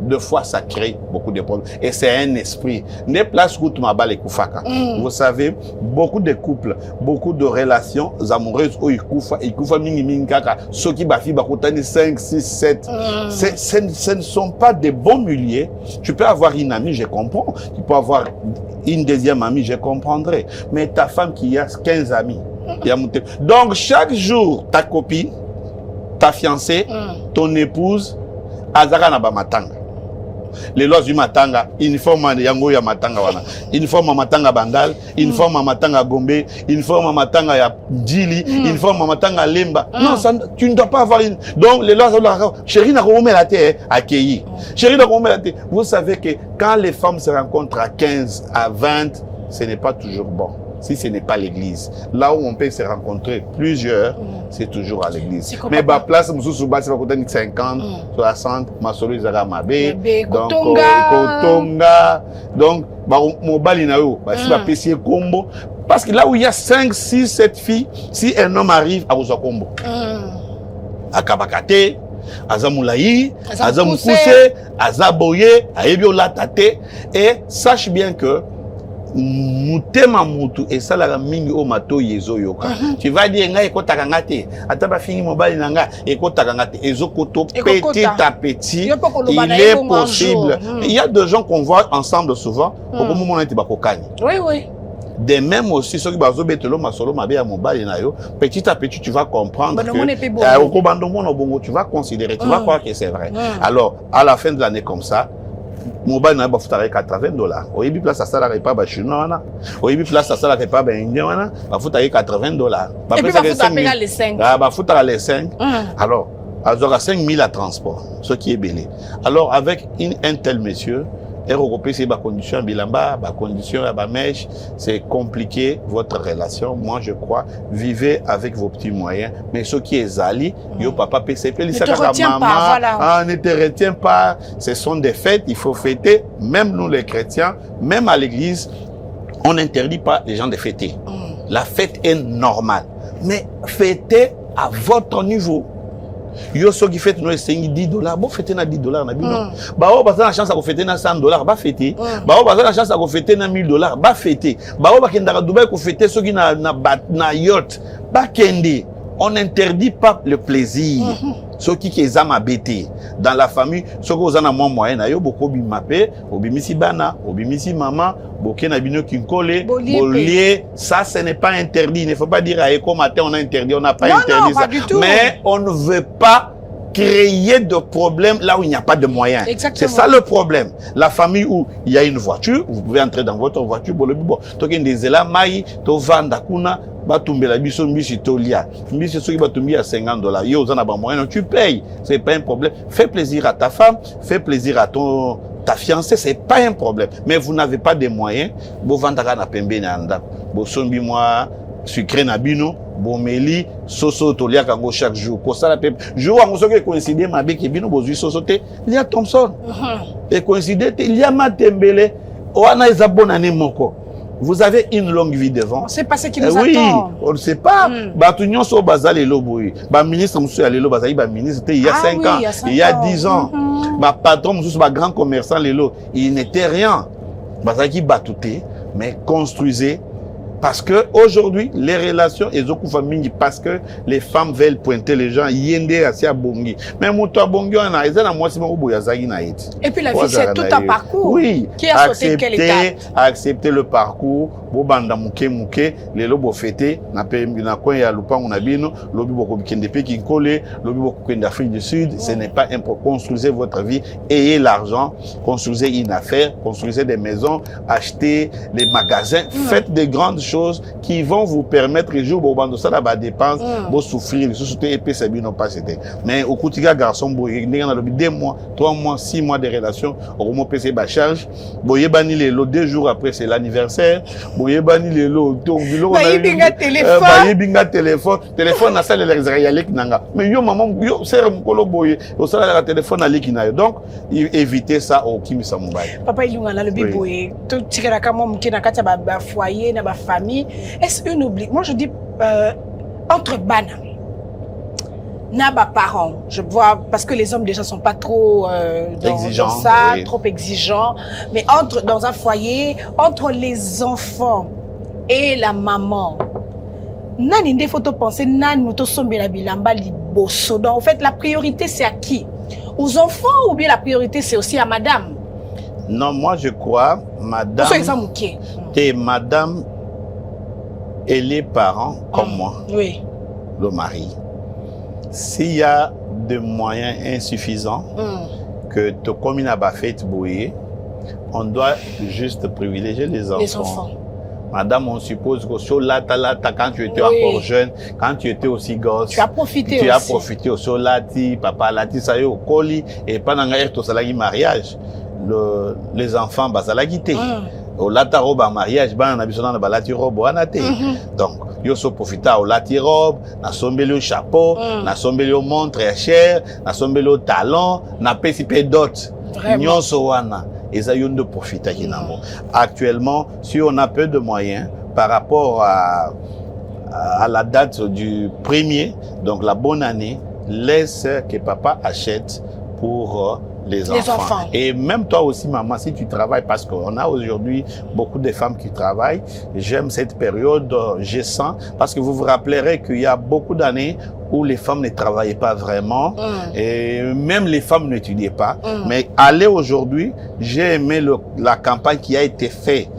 deux fois, ça crée beaucoup de problèmes. Et c'est un esprit. Vous savez, beaucoup de couples, beaucoup de relations amoureuses, ceux qui ont 5, 6, 7, ce ne sont pas des bons milliers. Tu peux avoir une amie, je comprends. Tu peux avoir une deuxième amie, je comprendrai. Mais ta femme qui a 15 amis. Donc, chaque jour, ta copine, ta fiancée, ton épouse, azaka na ba matanga. Les lois du matanga, uniforme de yango ya matanga wana. Uniforme matanga bandal, uniforme matanga gombe, uniforme matanga ya djili, uniforme matanga lemba. Non, ça, tu ne dois pas avoir une. Donc, les lois chérie n'a pas la terre accueilli. Chérie n'a pas la terre. Vous savez que quand les femmes se rencontrent à 15, à 20, ce n'est pas toujours bon. Si ce n'est pas l'église. Là où on peut se rencontrer plusieurs, c'est toujours à l'église. Mais bah place, c'est 50, 60, Masolo Izara Mabe, donc Kotonga, donc Mobali Nao, si va pêcher combo. Parce que là où il y a 5, 6, 7 filles, si un homme arrive à Osa Combo, à Kabakate, Azamoulaï, Azamukuse, Azaboye, Aebiola Tate, et sache bien que mutema mutu esala mingi o mato yezo yoka. Tu vas dire nga ekotaka ngate ataba fingi mobile nanga ekotaka ngate ezokoto petit à petit il est possible. Il y a des gens qu'on voit ensemble souvent au moment où on est bakokani. Oui oui. De même aussi ceux qui bazo betelo masolo mabe ya mobile na yo petit à petit tu vas comprendre que tu vas considérer, tu vas croire que c'est vrai. Alors à la fin de l'année comme ça mobile na ba futara $80. Oyebi place à ça la pas ba chinois na. Oyebi place à ça la pas ba indien na. Ba futara $80. Ba pesa les 5. Ah ba futara les 5. Alors, azora 5000 à transport, ce qui est belé. Alors avec un tel monsieur européen c'est ba condition bilamba, ba condition ba mèche, c'est compliqué votre relation. Moi je crois vivez avec vos petits moyens, mais ce qui est zali, yo papa PCP ne te retiens pas, voilà. Ah, ne te retiens pas, ce sont des fêtes, il faut fêter, même nous les chrétiens, même à l'église, on n'interdit pas les gens de fêter. La fête est normale, mais fêtez à votre niveau. Yo so qui fait nous $10, bon fêter na $10 na bino. Ba o ba na chance à fêter na $100, ba fêter. Ba o ba na chance à fêter na $1000, ba fêter. Ba o ba kenda Dubaï ko fêter ceux qui na yacht, ba kende. On n'interdit pas le plaisir. Ceux qui zama bêté dans la famille, ceux qui ont moins moyen na yo boko bimapé, obimisi bana, obimisi maman, bokena bino kinkole, bolier, ça ce n'est pas interdit. Il ne faut pas dire à Eko matin on a interdit, on n'a pas interdit ça. Mais on ne veut pas créer de problèmes là où il n'y a pas de moyens. C'est ça le problème. La famille où il y a une voiture, vous pouvez entrer dans votre voiture, bon, token des ela mai, to vanda kuna, batumbela biso mbisi tolia. Mbisi soki batumbi à $50. Yo zana ba moyen, tu payes. C'est pas un problème. Fais plaisir à ta femme, fais plaisir à ta fiancée, c'est pas un problème. Mais vous n'avez pas de moyens, bo vandaka na pembe na anda. Bo sombi moi sucré na bino bomeli soso tolia kango chaque jour pour ça la peuple jour on se coïncider mabe ke bino bozui soso te il y a Thompson et coïncider il y a Matembele wana eza bonne année moko. Vous avez une longue vie devant. On ne sait pas ce qui nous attend. Oui, on ne sait pas. Batunion so bazal et loboui. Ba ministre monsieur Alelo bazali ba ministre il y a 5 ans, il y a 10 ans. Ba patron monsieur ba grand commerçant lelo, il n'était rien. Bazaki batouté mais construisez. Parce que aujourd'hui, les relations, elles ont famille parce que les femmes veulent pointer les gens. Yende asia bongi. Mais mouta bongi on a ezana moi c'est mon boyazagi na iti. Et puis la vie c'est tout un parcours. Oui. Qui a sauté quelle étape? Accepter le parcours. Bo banda muke les lobo fêter na pe na coin ya lupango na bino, lobi boko bikende pe kinkole, lobi boko kende Afrique du Sud, ce n'est pas important. Construisez votre vie, ayez l'argent, construisez une affaire, construisez des maisons, achetez des magasins, faites des grandes choses qui vont vous permettre les jours où ça la dépense, vous souffrir, les sociétés épais c'est bien non pas c'était. Mais au quotidien garçon boy, il y a 2 mois, 3 mois, 6 mois de relation, au moment PC ba charge, boye bani les 2 jours après c'est l'anniversaire, boye bani les lots, boye binga téléphone na salle les israéliens nanga. Mais yo maman yo c'est mukolo boye, au salle la téléphone ali kinayo. Donc évitez ça au kimisa mobile. Papa il y a le bébé, tout tirera comme moi qui na kata ba foyer na ba famille. Est-ce une oubli? Moi je dis entre bana Naba parents, je vois parce que les hommes déjà sont pas trop exigeants, dans ça, trop exigeants. Mais dans un foyer, entre les enfants et la maman, nani des photos penser nani moto sombela bilamba liboso. Donc en fait la priorité c'est à qui? Aux enfants ou bien la priorité c'est aussi à madame? Non, moi je crois madame. Et madame et les parents comme moi. Oui. Le mari. S'il y a des moyens insuffisants que te commune à Bafet Bouye, on doit juste privilégier les enfants. Les enfants. Madame, on suppose que sur lata, quand tu étais encore jeune, quand tu étais aussi gosse, tu as profité aussi. Tu as profité au sol lati, papa lati, ça y est au colis, et pendant que tu as mariage, les enfants, bah, ça l'a quitté. Au lata robe en mariage, bah, on a besoin de balati robe, on a été. Donc, yo so profita au lati robe, na sombeli au chapeau, na sombeli au montre cher, na sombeli au talon, na pesi pe dot. Nyonso wana, et ça yon de profiter kinamo. Actuellement, si on a peu de moyens par rapport à la date du 1er, donc la bonne année, laisse que papa achète pour les enfants. Et même toi aussi, maman, si tu travailles, parce qu'on a aujourd'hui beaucoup de femmes qui travaillent, j'aime cette période, je sens, parce que vous vous rappellerez qu'il y a beaucoup d'années où les femmes ne travaillaient pas vraiment, et même les femmes n'étudiaient pas. Mais aller aujourd'hui, j'ai aimé la campagne qui a été faite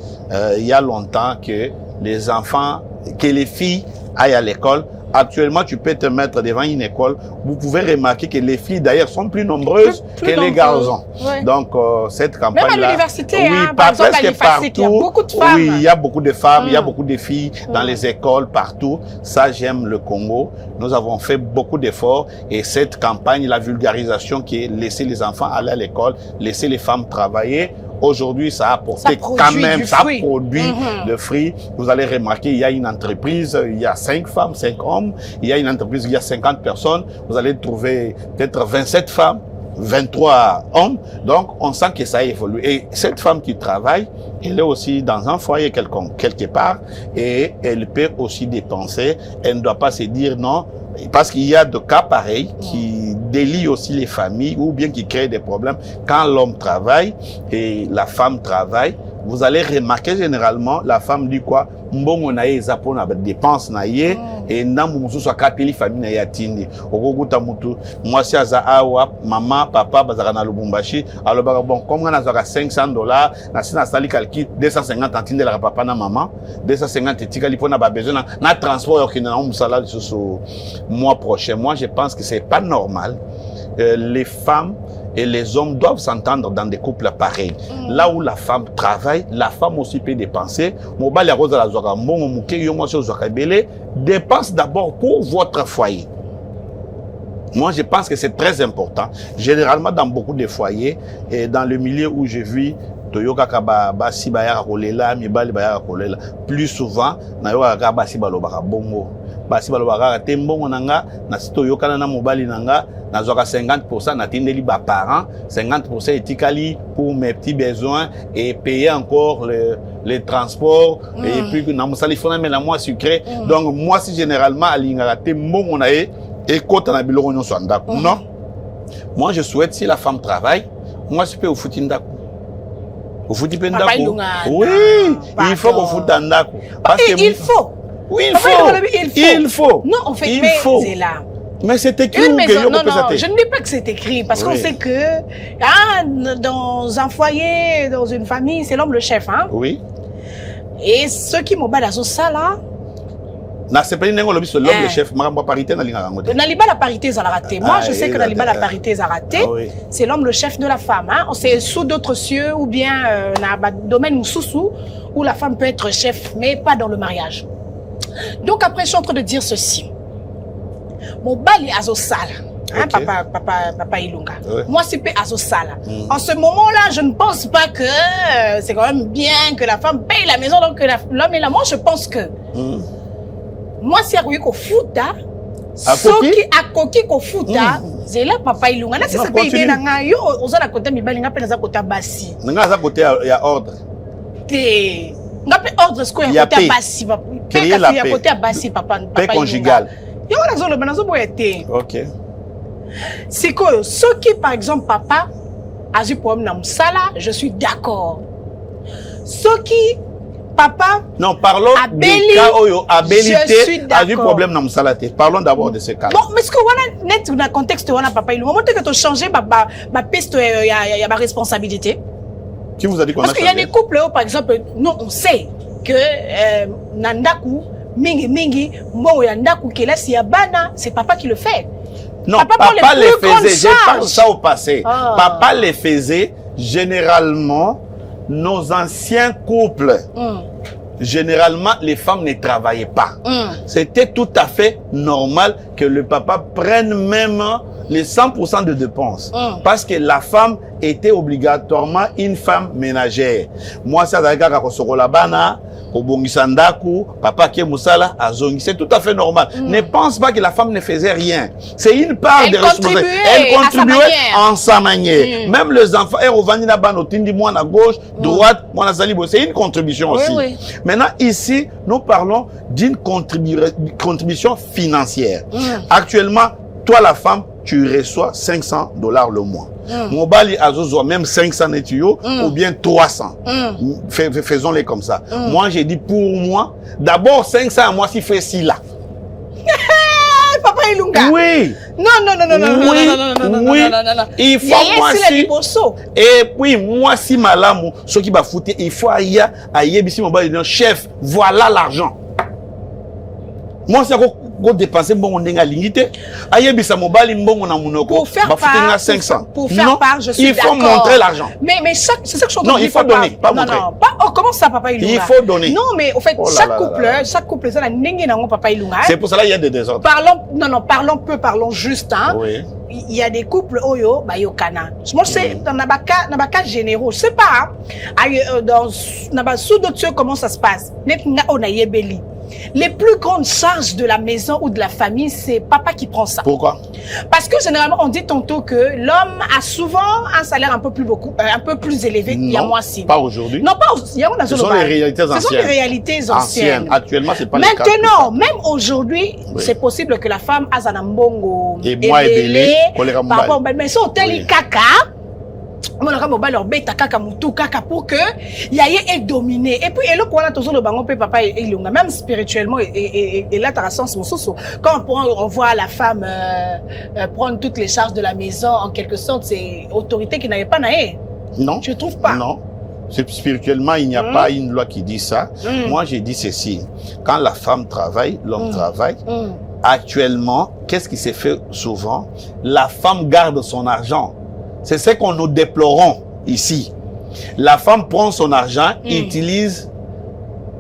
il y a longtemps, que les enfants, que les filles aillent à l'école. Actuellement, tu peux te mettre devant une école. Vous pouvez remarquer que les filles, d'ailleurs, sont plus nombreuses que les garçons. Ouais. Donc, cette campagne-là... Même à l'université, oui, par exemple, presque partout. Il y a beaucoup de femmes. Oui, il y a beaucoup de femmes, il y a beaucoup de filles dans les écoles, partout. Ça, j'aime le Congo. Nous avons fait beaucoup d'efforts. Et cette campagne, la vulgarisation qui est laisser les enfants aller à l'école, laisser les femmes travailler, aujourd'hui, ça a apporté quand même, ça produit de fruits. Vous allez remarquer, il y a une entreprise, il y a 5 femmes, 5 hommes. Il y a une entreprise, il y a 50 personnes. Vous allez trouver peut-être 27 femmes, 23 hommes. Donc, on sent que ça a évolué. Et cette femme qui travaille, elle est aussi dans un foyer quelque part. Et elle peut aussi dépenser. Elle ne doit pas se dire non. Parce qu'il y a des cas pareils qui délient aussi les familles ou bien qui créent des problèmes. Quand l'homme travaille et la femme travaille, vous allez remarquer généralement, la femme dit quoi? Mbongo na ye zapo na dépense na ye et ndambu mususu akapeli famille na ye atindi. Okokuta mutu mwasi aza awa mama papa bazaka na Lubumbashi alobaka bon comme on a $500 na sina sali calcul 250 atinde la papa na maman 250 etikali pona ba besoin na transport okina na musala lisusu mois prochain. Moi je pense que c'est pas normal. Les femmes et les hommes doivent s'entendre dans des couples pareils. Là où la femme travaille, la femme aussi peut dépenser. Dépense d'abord pour votre foyer. Moi, je pense que c'est très important. Généralement, dans beaucoup de foyers et dans le milieu où je vis, toyoka ka basi bayaka kolela mibali bayaka kolela plus souvent nayoka ka basi balobaka bongo basi balobaka te mbongo nanga na sito yokana na mobali nanga nazwaka 50% natindeli ba parents 50% etikali pour mes petits besoins et payer encore les transports et puis na musali fona mais la moi sucré donc moi si généralement alingaka te mbongo na e kota na biloko nyonso ndako non moi je souhaite si la femme travaille moi je peux au fouti ndako au fouti pe ndako oui il faut qu'on foute ndako parce que il faut oui il faut non en fait il mais faut c'est là. Mais c'est écrit une maison, non, non, je ne dis pas que c'est écrit, parce qu'on sait que dans un foyer, dans une famille, c'est l'homme le chef. Hein? Oui. Et ceux qui m'ont battu dans ça là. C'est pas l'homme le chef, ma parité n'a la parité ça l'a raté. Moi je sais que la parité ça a raté. C'est l'homme le chef de la femme. Hein? C'est sous d'autres cieux ou bien dans le domaine où la femme peut être chef, mais pas dans le mariage. Donc après je suis en train de dire ceci. Mon bali azosala, hein, papa Ilunga. Oui. Moi, c'est azosala. En ce moment-là, je ne pense pas que c'est quand même bien que la femme paye la maison, donc que l'homme est là. Moi, je pense que moi, si à ko futa, soki akoki ko futa, c'est là papa Ilunga. Là, c'est ce pays nanga yo, ozala côté mi bali nga pe na côté basi. Nga za côté il y a ordre. Te nga pe ordre ce ko ya côté basi, papa. Créer la paix. Côté basi papa. Paix conjugale. Ok. C'est que ce qui, par exemple, papa a eu problème dans Moussala, je suis d'accord. Ce qui, papa. Non, parlons du cas où Abélité a eu problème dans Moussala. Parlons d'abord de ce cas. Bon, mais ce que voilà, net dans le contexte, on a papa, il moment que tu changes ma piste, il y a ma responsabilité. Qui vous a dit qu'on a changé? Parce qu'il y a des couples où, par exemple, nous, on sait que Nandaku, mingi mbongo ya ndaku kelasi ya bana c'est papa qui le fait. Non, papa les faisait, je parle ça au passé. Papa les faisait généralement nos anciens couples. Généralement les femmes ne travaillaient pas. C'était tout à fait normal que le papa prenne même les 100% de dépenses parce que la femme était obligatoirement une femme ménagère. Moi ça d'ailleurs quand sokola bana Sandaku, papa qui est Moussala, c'est tout à fait normal. Ne pense pas que la femme ne faisait rien. C'est une part de responsabilité. Elle contribuait en sa manière. Même les enfants, à gauche, droite, c'est une contribution aussi. Oui. Maintenant, ici, nous parlons d'une contribution financière. Actuellement, toi, la femme, tu reçois $500 le mois. Mobali azozo même 500 netio ou bien 300. Faisons-les comme ça. Moi, j'ai dit pour moi, d'abord 500 à moi si fait si là. Papa Ilunga. Oui. Non. Il faut moi si. Et puis moi si malamu, ce qui va foutre, il faut aïe bisi mobali dire chef, voilà l'argent. Moi c'est go dépenser bon ndinga lingité ayebisa mobali mbongo na munoko pour faire part 500 pour faire part je suis il faut montrer l'argent mais c'est ça que je suis non il faut donner pas montrer non pas comment ça papa Ilunga il faut donner non mais au fait chaque couple ça la ndenge nango papa Ilunga c'est pour cela il y a des désordres parlons juste hein oui. Il y a des couples oyo ba yokana moi c'est dans na baka généraux je sais pas dans sous d'autres cieux comment ça se passe net nga on a yebeli. Les plus grandes charges de la maison ou de la famille, c'est papa qui prend ça. Pourquoi? Parce que généralement, on dit tantôt que l'homme a souvent un salaire un peu plus élevé. Non, il y a moins si. Pas aujourd'hui. Non, pas aujourd'hui. Ce sont les réalités anciennes. Ce sont les réalités anciennes. Actuellement, c'est pas le cas. Maintenant, même aujourd'hui, c'est possible que la femme a un mbongo et moi et par rapport, mais c'est au tel caca. Pour que Yaye est dominé. Et puis, papa Ilunga, même spirituellement, et là, t'as sens quand on voit la femme prendre toutes les charges de la maison, en quelque sorte, c'est autorité qui n'avait pas naé. Non. Je trouve pas. Non. Spirituellement, il n'y a pas une loi qui dit ça. Moi, j'ai dit ceci. Quand la femme travaille, l'homme travaille. Actuellement, qu'est-ce qui s'est fait souvent? La femme garde son argent. C'est ce qu'on nous déplorons ici. La femme prend son argent, utilise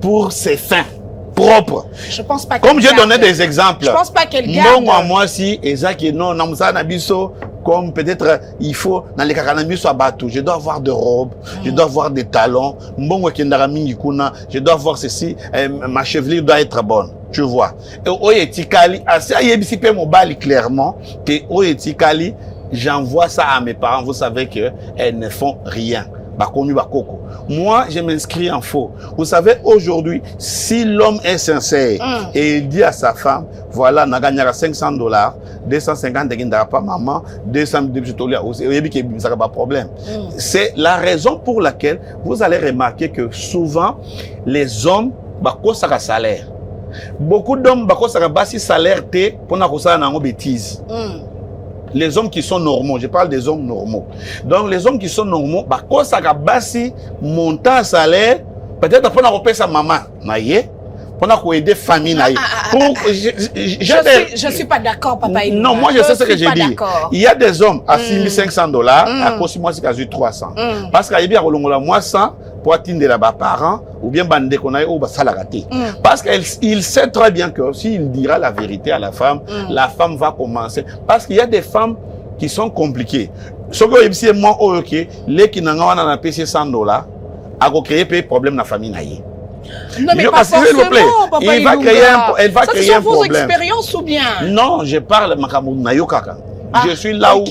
pour ses fins propres. Je pense pas. Comme j'ai donné des exemples. Je pense pas qu'elle garde. Non, moi si, et ça qui non, namusa nabiso, comme peut-être il faut dans les kakanami soit bateau, je dois avoir de robes, je dois avoir des talons, mbongo kendara mingi kuna, je dois avoir ceci, ma chevelure doit être bonne. Tu vois. Et oyetikali, assez ayebisi pe mobali clairement que oyetikali, j'envoie ça à mes parents, vous savez que elles ne font rien. Moi, je m'inscris en faux. Vous savez, aujourd'hui, si l'homme est sincère et il dit à sa femme, voilà, n'a gagné $500, 250 de pas maman, 200 de ça pas problème. C'est la raison pour laquelle vous allez remarquer que souvent, les hommes, ça salaire. Beaucoup d'hommes, ça basi salaire pour n'a ça n'a bêtise. Les hommes qui sont normaux, je parle des hommes normaux. Donc les hommes qui sont normaux, quand ça a montant salaire, peut-être pour repérer sa maman, pour aider famille. Je suis pas d'accord, papa. Non, moi je sais ce que j'ai dit. Il y a des hommes à $6,500, à cause moi c'est quasi 300. Parce qu'il y a moi 100 pour atteindre là parents ou bien bande qu'on a au salaraté. Parce qu'il sait très bien que s'il dira la vérité à la femme va commencer. Parce qu'il y a des femmes qui sont compliquées. Ce que je dis moi ok, les qui n'ont pas payé $100, a créé des problèmes dans la famille naïe. Non mais pas forcément, papa. Elle va créer un problème. Vos expériences ou bien? Non, je parle de kaka. Je suis là où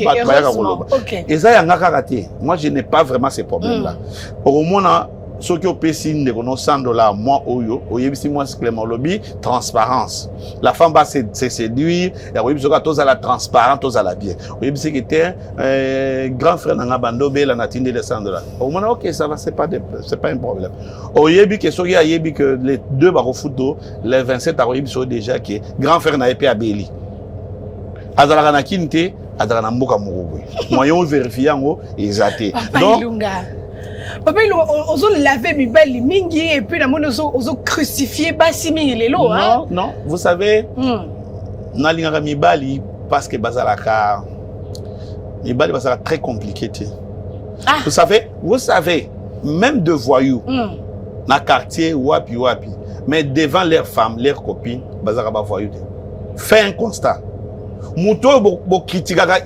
moi je n'ai pas vraiment ces problèmes là. Au moins ceux qui ont payé $100, moi moi c'est clairement lobby transparence. La femme va se séduire, et la transparence, à la bien. C'est que grand frère n'a bando la natine de $100. Au moins ok ça va c'est pas un problème. Que les deux barreaux photo les 27 sont déjà que grand frère n'a pas abeli. Azala na kinte azala na mboka moko moyen vérifier ngo exacté donc papa il ozo laver mibali mingi et puis na mona ozo crucifier basi mingi lelo hein non vous savez na linga mibali parce que bazalaka mibali bazala très compliqué vous savez même de voyous na quartier wapi mais devant leurs femmes leurs copines bazala ba voyous fais un constat. Mouto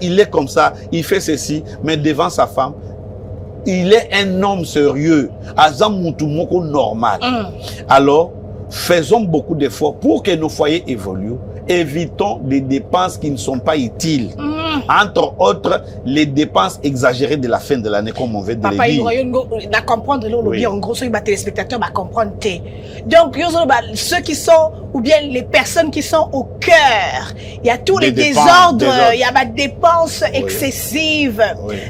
il est comme ça, il fait ceci, mais devant sa femme, il est un homme sérieux, azam moutou moko normal. Alors, faisons beaucoup d'efforts pour que nos foyers évoluent. Évitons des dépenses qui ne sont pas utiles. Entre autres, les dépenses exagérées de la fin de l'année, comme on veut de papa, le dire. Papa, comprendre le en gros, ceux qui téléspectateurs va comprendre. Donc, ceux qui sont, ou bien les personnes qui sont au cœur, il y a tous les désordres, il y a des dépenses excessives.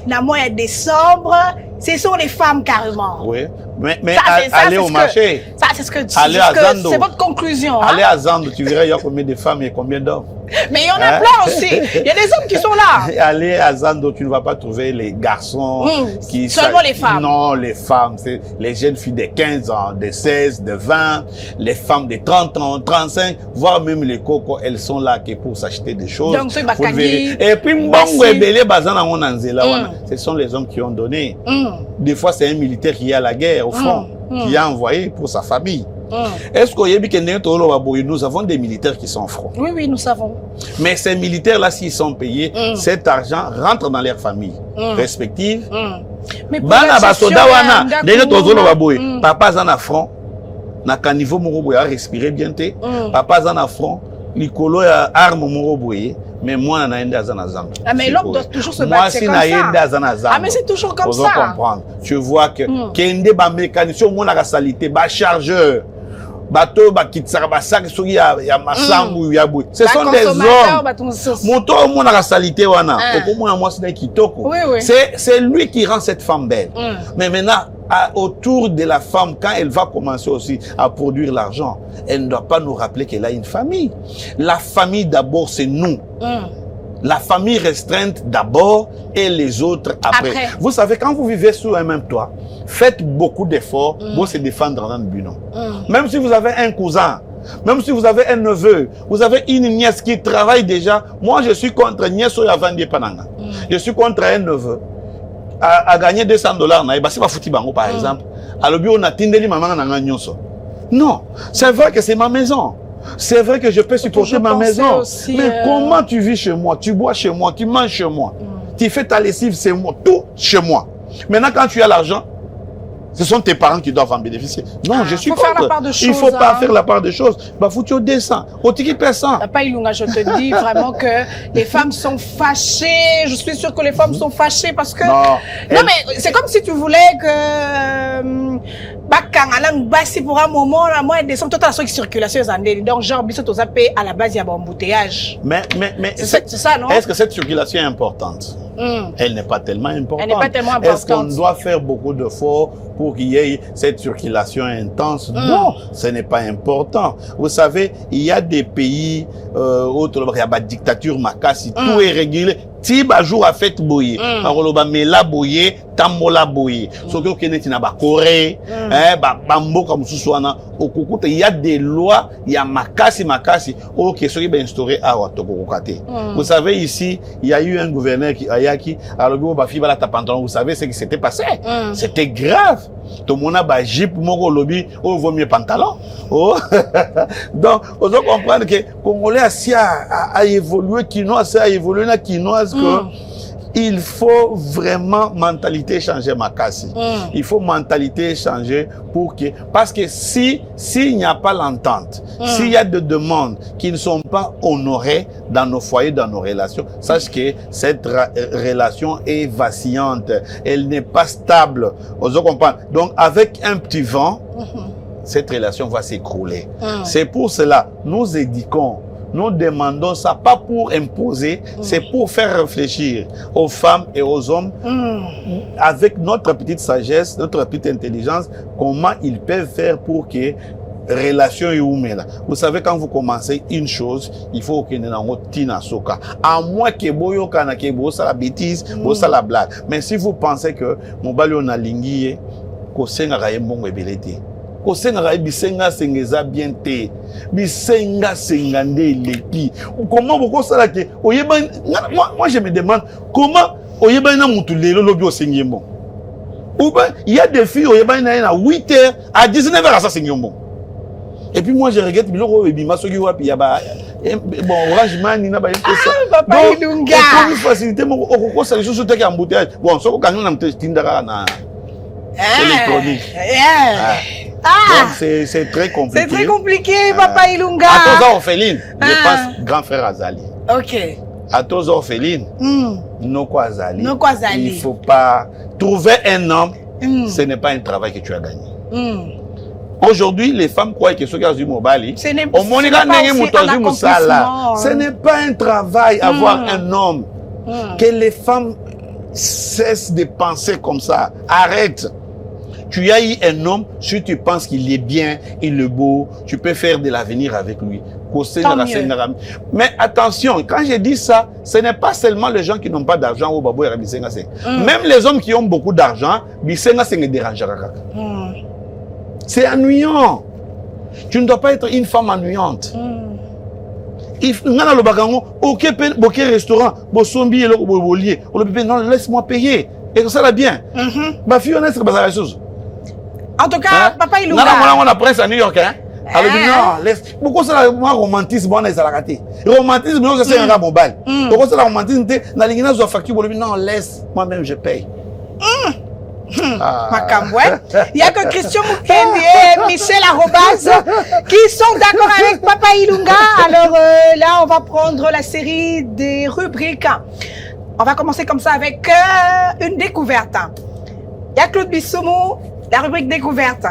Il y a des sombres. Ce sont les femmes carrément. Oui. Mais aller au marché. Ça, c'est ce que c'est votre conclusion. Aller à Zando, tu verras, il y a combien de femmes et combien d'hommes. Mais il y en a plein aussi. Il y a des hommes qui sont là. Aller à Zando, tu ne vas pas trouver les garçons qui... Seulement les femmes. Non, les femmes. C'est les jeunes filles de 15 ans, de 16, de 20, les femmes de 30 ans, 35, voire même les cocos, elles sont là que pour s'acheter des choses. Donc, et puis, ce sont les hommes qui ont donné. Des fois, c'est un militaire qui est à la guerre, au front, qui a envoyé pour sa famille. Est-ce que nous avons des militaires qui sont au front? Oui, nous savons. Mais ces militaires-là, s'ils sont payés, cet argent rentre dans leurs familles respectives. Mais papa est en front, na caniveau moroboya respirer bien te. Papa est en front, Nicolo a arme moroboye. Mais moi, na enda zana zam. Ah mais l'homme doit toujours se battre comme ça. Ah mais c'est toujours comme ça. Comprendre. Tu vois que kende ba mécanicien mon na salité, ba chargeur, bateau ba kitsaka ba sac soki ya masambu ya boui. Ce sont des hommes. Moto mon na salité wana. Okomona moi c'est kitoko. C'est lui qui rend cette femme belle. Mais maintenant autour de la femme, quand elle va commencer aussi à produire l'argent, elle ne doit pas nous rappeler qu'elle a une famille. La famille d'abord, c'est nous. La famille restreinte d'abord et les autres après. Vous savez, quand vous vivez sous un même toit, faites beaucoup d'efforts pour se défendre dans le bureau. Même si vous avez un cousin, même si vous avez un neveu, vous avez une nièce qui travaille déjà. Moi, je suis contre nièce ou Yavandi Pananga. Je suis contre un neveu. À gagner $200, c'est pas foutu bango par exemple. Alors on a tindeli maman na nyonso. Non, c'est vrai que c'est ma maison. C'est vrai que je peux supporter ma maison. Aussi, mais comment tu vis chez moi, tu bois chez moi, tu manges chez moi. Tu fais ta lessive, c'est moi. Tout chez moi. Maintenant, quand tu as l'argent, ce sont tes parents qui doivent en bénéficier. Non, je suis contre. Faire la part de choses, il ne faut pas faire la part des choses. Bah, faut que tu descends. Au tiki personne. Papa Ilunga, je te dis vraiment que les femmes sont fâchées. Je suis sûre que les femmes sont fâchées parce que... Non, mais c'est comme si tu voulais que... Basi pour un moment, là, moi, descend toute la circulation. Donc, genre, bisous aux AP, à la base, il y a un embouteillage. Mais c'est ça, non? Est-ce que cette circulation est importante? Elle n'est pas tellement importante. Elle n'est pas tellement importante. Est-ce qu'on doit faire beaucoup d'efforts pour qu'il y ait cette circulation intense? Non, ce n'est pas important. Vous savez, il y a des pays, autres, il y a des dictatures makasi, tout est régulé. Tiba jour a fait boyer, paroloba mela boyer, tamola boyer. Ce que vous na ba Corée, bambo comme sousouana, au Kukuta, il y a des lois, il y a makasi, ok, ce qui est instauré à Watokokate. Vous savez, ici, il y a eu un gouverneur qui, Ayaki, alors vous savez ce qui s'était passé? C'était grave. Tout le monde a ba jeep, moko lobby, oh, vaut mieux pantalon. Oh. Donc, on doit comprendre que Congolais a évolué, Kinois a évolué, Kinois, il faut vraiment mentalité changer Makassi. Il faut mentalité changer pour que, parce que s'il n'y a pas l'entente, s'il y a des demandes qui ne sont pas honorées dans nos foyers, dans nos relations, sache que cette relation est vacillante, elle n'est pas stable. On doit comprendre. Donc, avec un petit vent, cette relation va s'écrouler. C'est pour cela, nous éduquons. Nous demandons ça, pas pour imposer, c'est pour faire réfléchir aux femmes et aux hommes avec notre petite sagesse, notre petite intelligence, comment ils peuvent faire pour que relation humaine. Vous savez, quand vous commencez une chose, il faut que vous tina soka. À moins que boyo kana ke bo ça la bêtise, bo ça la blague. Mais si vous pensez que mon bali on a lingié, ko senga ka yembongo ebelete. Kosenga bisenga sengeza bien te bisenga sengande lepi comment beaucoup ça là que oyeba moi je me demande comment oyeba na mutu lelo lobi osengemo ou ben il y a des filles oyeba na 8h à 19h à ça sengemo et puis moi je regrette biloko ebima soki wapi ya ba bon Orange Money na ba ça papa Ilunga pour faciliter mon okokosa les choses te ka embouteillage bon soko kanyo na mtindaka na électronique. Donc c'est très compliqué. C'est très compliqué, Papa Ilunga. À tous orphelines, je pense grand frère Azali. Ok. À tous orphelines, Noko Azali. Noko Azali. Il ne faut pas trouver un homme, ce n'est pas un travail que tu as gagné. Aujourd'hui, les femmes croient que ce qui a du mobile, ce n'est pas un travail avoir un homme. Que les femmes cessent de penser comme ça. Arrête. Tu as eu un homme, si tu penses qu'il est bien, il est beau, tu peux faire de l'avenir avec lui. Mais attention, quand je dis ça, ce n'est pas seulement les gens qui n'ont pas d'argent au Babo et même les hommes qui ont beaucoup d'argent, ça ne dérangera pas. C'est ennuyant. Tu ne dois pas être une femme ennuyante. Ok, restaurant, non, laisse-moi payer. Et ça va bien. Ma fille, on est la chose. En tout cas, Papa Ilunga. On a prince à New York, hein? Alors, non, laisse. Pourquoi ça, moi, romantisme, on est à la raté. Romantisme, non, c'est un mobile. Pourquoi ça, romantisme, dans les guinées, facture, non, laisse. Moi-même, je paye. Il y a que Christian Moukende et Michel Arobaz qui sont d'accord avec Papa Ilunga. Alors là, on va prendre la série des rubriques. On va commencer comme ça avec une découverte. Il y a Claude Bissoumou, la rubrique découverte.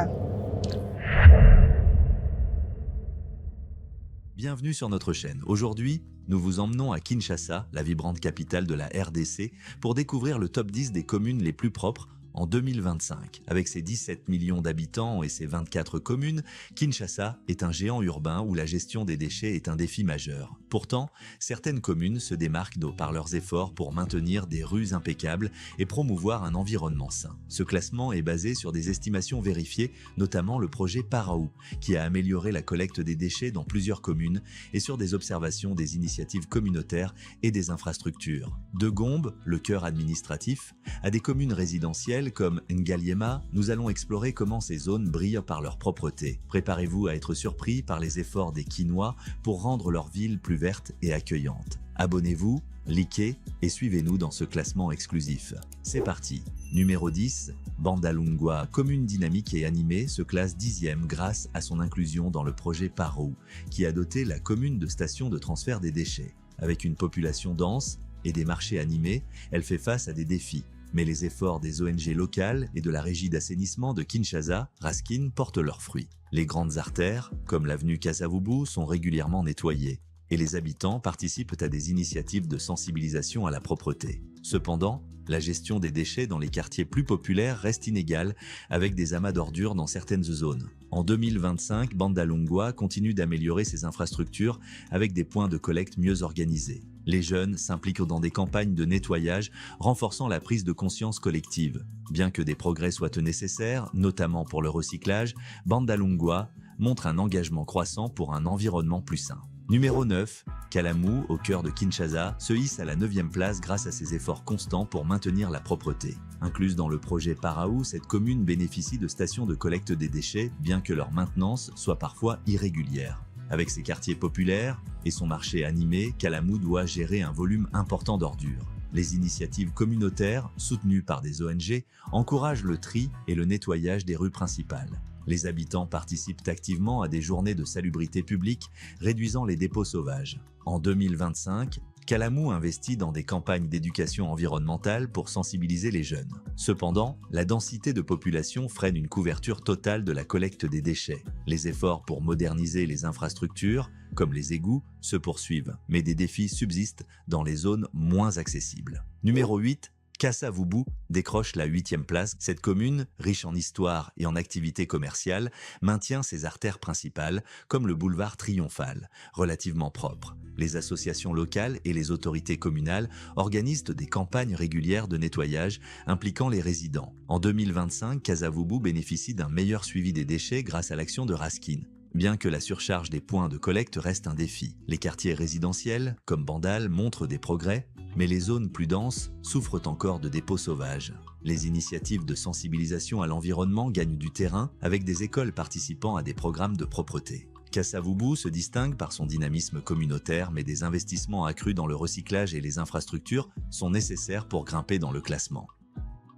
Bienvenue sur notre chaîne. Aujourd'hui, nous vous emmenons à Kinshasa, la vibrante capitale de la RDC, pour découvrir le top 10 des communes les plus propres en 2025. Avec ses 17 millions d'habitants et ses 24 communes, Kinshasa est un géant urbain où la gestion des déchets est un défi majeur. Pourtant, certaines communes se démarquent par leurs efforts pour maintenir des rues impeccables et promouvoir un environnement sain. Ce classement est basé sur des estimations vérifiées, notamment le projet Paraou, qui a amélioré la collecte des déchets dans plusieurs communes et sur des observations des initiatives communautaires et des infrastructures. De Gombe, le cœur administratif, à des communes résidentielles comme Ngaliema, nous allons explorer comment ces zones brillent par leur propreté. Préparez-vous à être surpris par les efforts des Kinois pour rendre leur ville plus verte et accueillante. Abonnez-vous, likez et suivez-nous dans ce classement exclusif. C'est parti. Numéro 10, Bandalungwa, commune dynamique et animée, se classe 10e grâce à son inclusion dans le projet Parou, qui a doté la commune de stations de transfert des déchets. Avec une population dense et des marchés animés, elle fait face à des défis. Mais les efforts des ONG locales et de la régie d'assainissement de Kinshasa, Raskin, portent leurs fruits. Les grandes artères, comme l'avenue Kasavubu, sont régulièrement nettoyées, et les habitants participent à des initiatives de sensibilisation à la propreté. Cependant, la gestion des déchets dans les quartiers plus populaires reste inégale, avec des amas d'ordures dans certaines zones. En 2025, Bandalungwa continue d'améliorer ses infrastructures avec des points de collecte mieux organisés. Les jeunes s'impliquent dans des campagnes de nettoyage, renforçant la prise de conscience collective. Bien que des progrès soient nécessaires, notamment pour le recyclage, Bandalungwa montre un engagement croissant pour un environnement plus sain. Numéro 9, Kalamu, au cœur de Kinshasa, se hisse à la 9e place grâce à ses efforts constants pour maintenir la propreté. Incluse dans le projet Paraou, cette commune bénéficie de stations de collecte des déchets, bien que leur maintenance soit parfois irrégulière. Avec ses quartiers populaires et son marché animé, Kalamu doit gérer un volume important d'ordures. Les initiatives communautaires, soutenues par des ONG, encouragent le tri et le nettoyage des rues principales. Les habitants participent activement à des journées de salubrité publique, réduisant les dépôts sauvages. En 2025, Kalamu investit dans des campagnes d'éducation environnementale pour sensibiliser les jeunes. Cependant, la densité de population freine une couverture totale de la collecte des déchets. Les efforts pour moderniser les infrastructures, comme les égouts, se poursuivent, mais des défis subsistent dans les zones moins accessibles. Numéro 8. Kasavubu décroche la 8e place. Cette commune, riche en histoire et en activités commerciales, maintient ses artères principales, comme le boulevard Triomphal, relativement propre. Les associations locales et les autorités communales organisent des campagnes régulières de nettoyage impliquant les résidents. En 2025, Kasavubu bénéficie d'un meilleur suivi des déchets grâce à l'action de Raskin. Bien que la surcharge des points de collecte reste un défi, les quartiers résidentiels, comme Bandal, montrent des progrès, mais les zones plus denses souffrent encore de dépôts sauvages. Les initiatives de sensibilisation à l'environnement gagnent du terrain avec des écoles participant à des programmes de propreté. Kasavubu se distingue par son dynamisme communautaire, mais des investissements accrus dans le recyclage et les infrastructures sont nécessaires pour grimper dans le classement.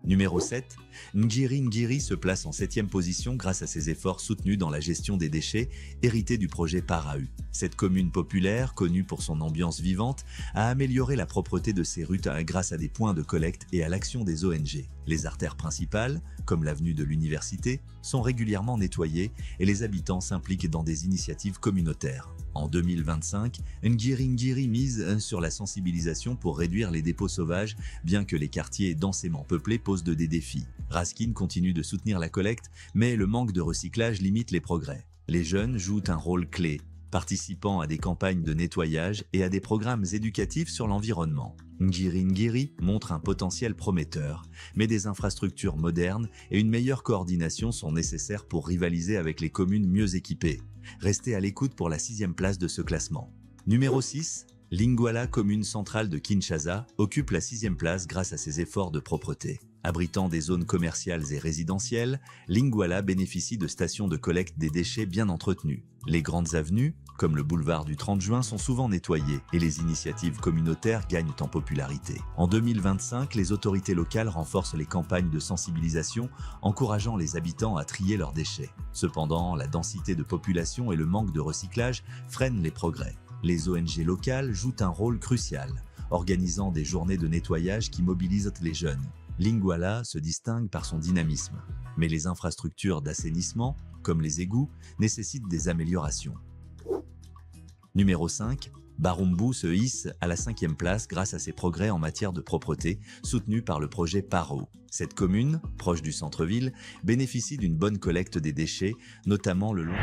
Numéro 7, Ngiri Ngiri se place en 7e position grâce à ses efforts soutenus dans la gestion des déchets hérités du projet Paraou. Cette commune populaire, connue pour son ambiance vivante, a amélioré la propreté de ses rues grâce à des points de collecte et à l'action des ONG. Les artères principales, comme l'avenue de l'Université, sont régulièrement nettoyées et les habitants s'impliquent dans des initiatives communautaires. En 2025, Ngiri Ngiri mise sur la sensibilisation pour réduire les dépôts sauvages, bien que les quartiers densément peuplés posent des défis. Raskin continue de soutenir la collecte, mais le manque de recyclage limite les progrès. Les jeunes jouent un rôle clé, participant à des campagnes de nettoyage et à des programmes éducatifs sur l'environnement. Ngiri Ngiri montre un potentiel prometteur, mais des infrastructures modernes et une meilleure coordination sont nécessaires pour rivaliser avec les communes mieux équipées. Restez à l'écoute pour la 6e place de ce classement. Numéro 6, Lingwala, commune centrale de Kinshasa, occupe la 6e place grâce à ses efforts de propreté. Abritant des zones commerciales et résidentielles, Lingwala bénéficie de stations de collecte des déchets bien entretenues. Les grandes avenues, comme le boulevard du 30 juin, sont souvent nettoyées et les initiatives communautaires gagnent en popularité. En 2025, les autorités locales renforcent les campagnes de sensibilisation, encourageant les habitants à trier leurs déchets. Cependant, la densité de population et le manque de recyclage freinent les progrès. Les ONG locales jouent un rôle crucial, organisant des journées de nettoyage qui mobilisent les jeunes. Lingwala se distingue par son dynamisme, mais les infrastructures d'assainissement, comme les égouts, nécessitent des améliorations. Numéro 5, Barumbu se hisse à la 5e place grâce à ses progrès en matière de propreté, soutenus par le projet Paraou. Cette commune, proche du centre-ville, bénéficie d'une bonne collecte des déchets, notamment le long...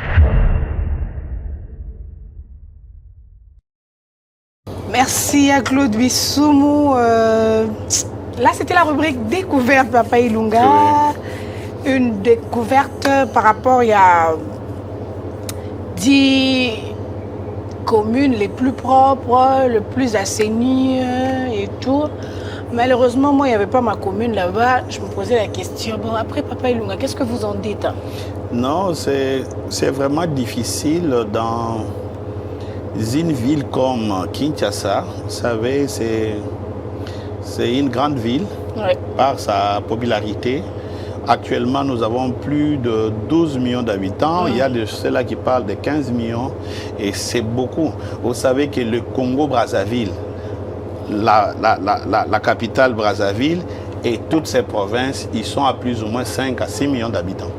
Merci à Claude Bissoumou. Là, c'était la rubrique découverte Papa Ilunga. Oui. Une découverte par rapport, il y a 10 communes les plus propres, le plus assainies et tout. Malheureusement, moi, il n'y avait pas ma commune là-bas. Je me posais la question, bon, après Papa Ilunga, qu'est-ce que vous en dites? Non, c'est vraiment difficile une ville comme Kinshasa, vous savez, c'est une grande ville par sa popularité. Actuellement, nous avons plus de 12 millions d'habitants. Il y a ceux-là qui parlent de 15 millions et c'est beaucoup. Vous savez que le Congo-Brazzaville, la capitale Brazzaville et toutes ces provinces, ils sont à plus ou moins 5 à 6 millions d'habitants.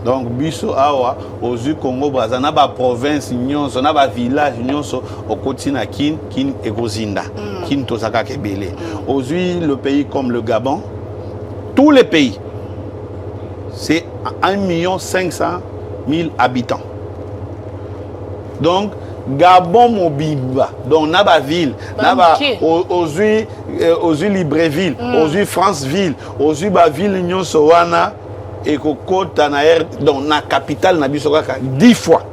Donc, biso awa, aux Congo Brazzaville, na ba province nyonso, na ba village nyonso, au quotidien kin ekozinda, kin tosaka kebele. Aux le pays comme le Gabon, tous les pays, c'est 1 500 000 habitants. Donc, Gabon Mobimba, donc Naba ville, Naba Ozui Libreville, Ozui Franceville, Ozui Baville Nyon Sowana, et Kokota Naer, donc la capitale Nabisoka 10 fois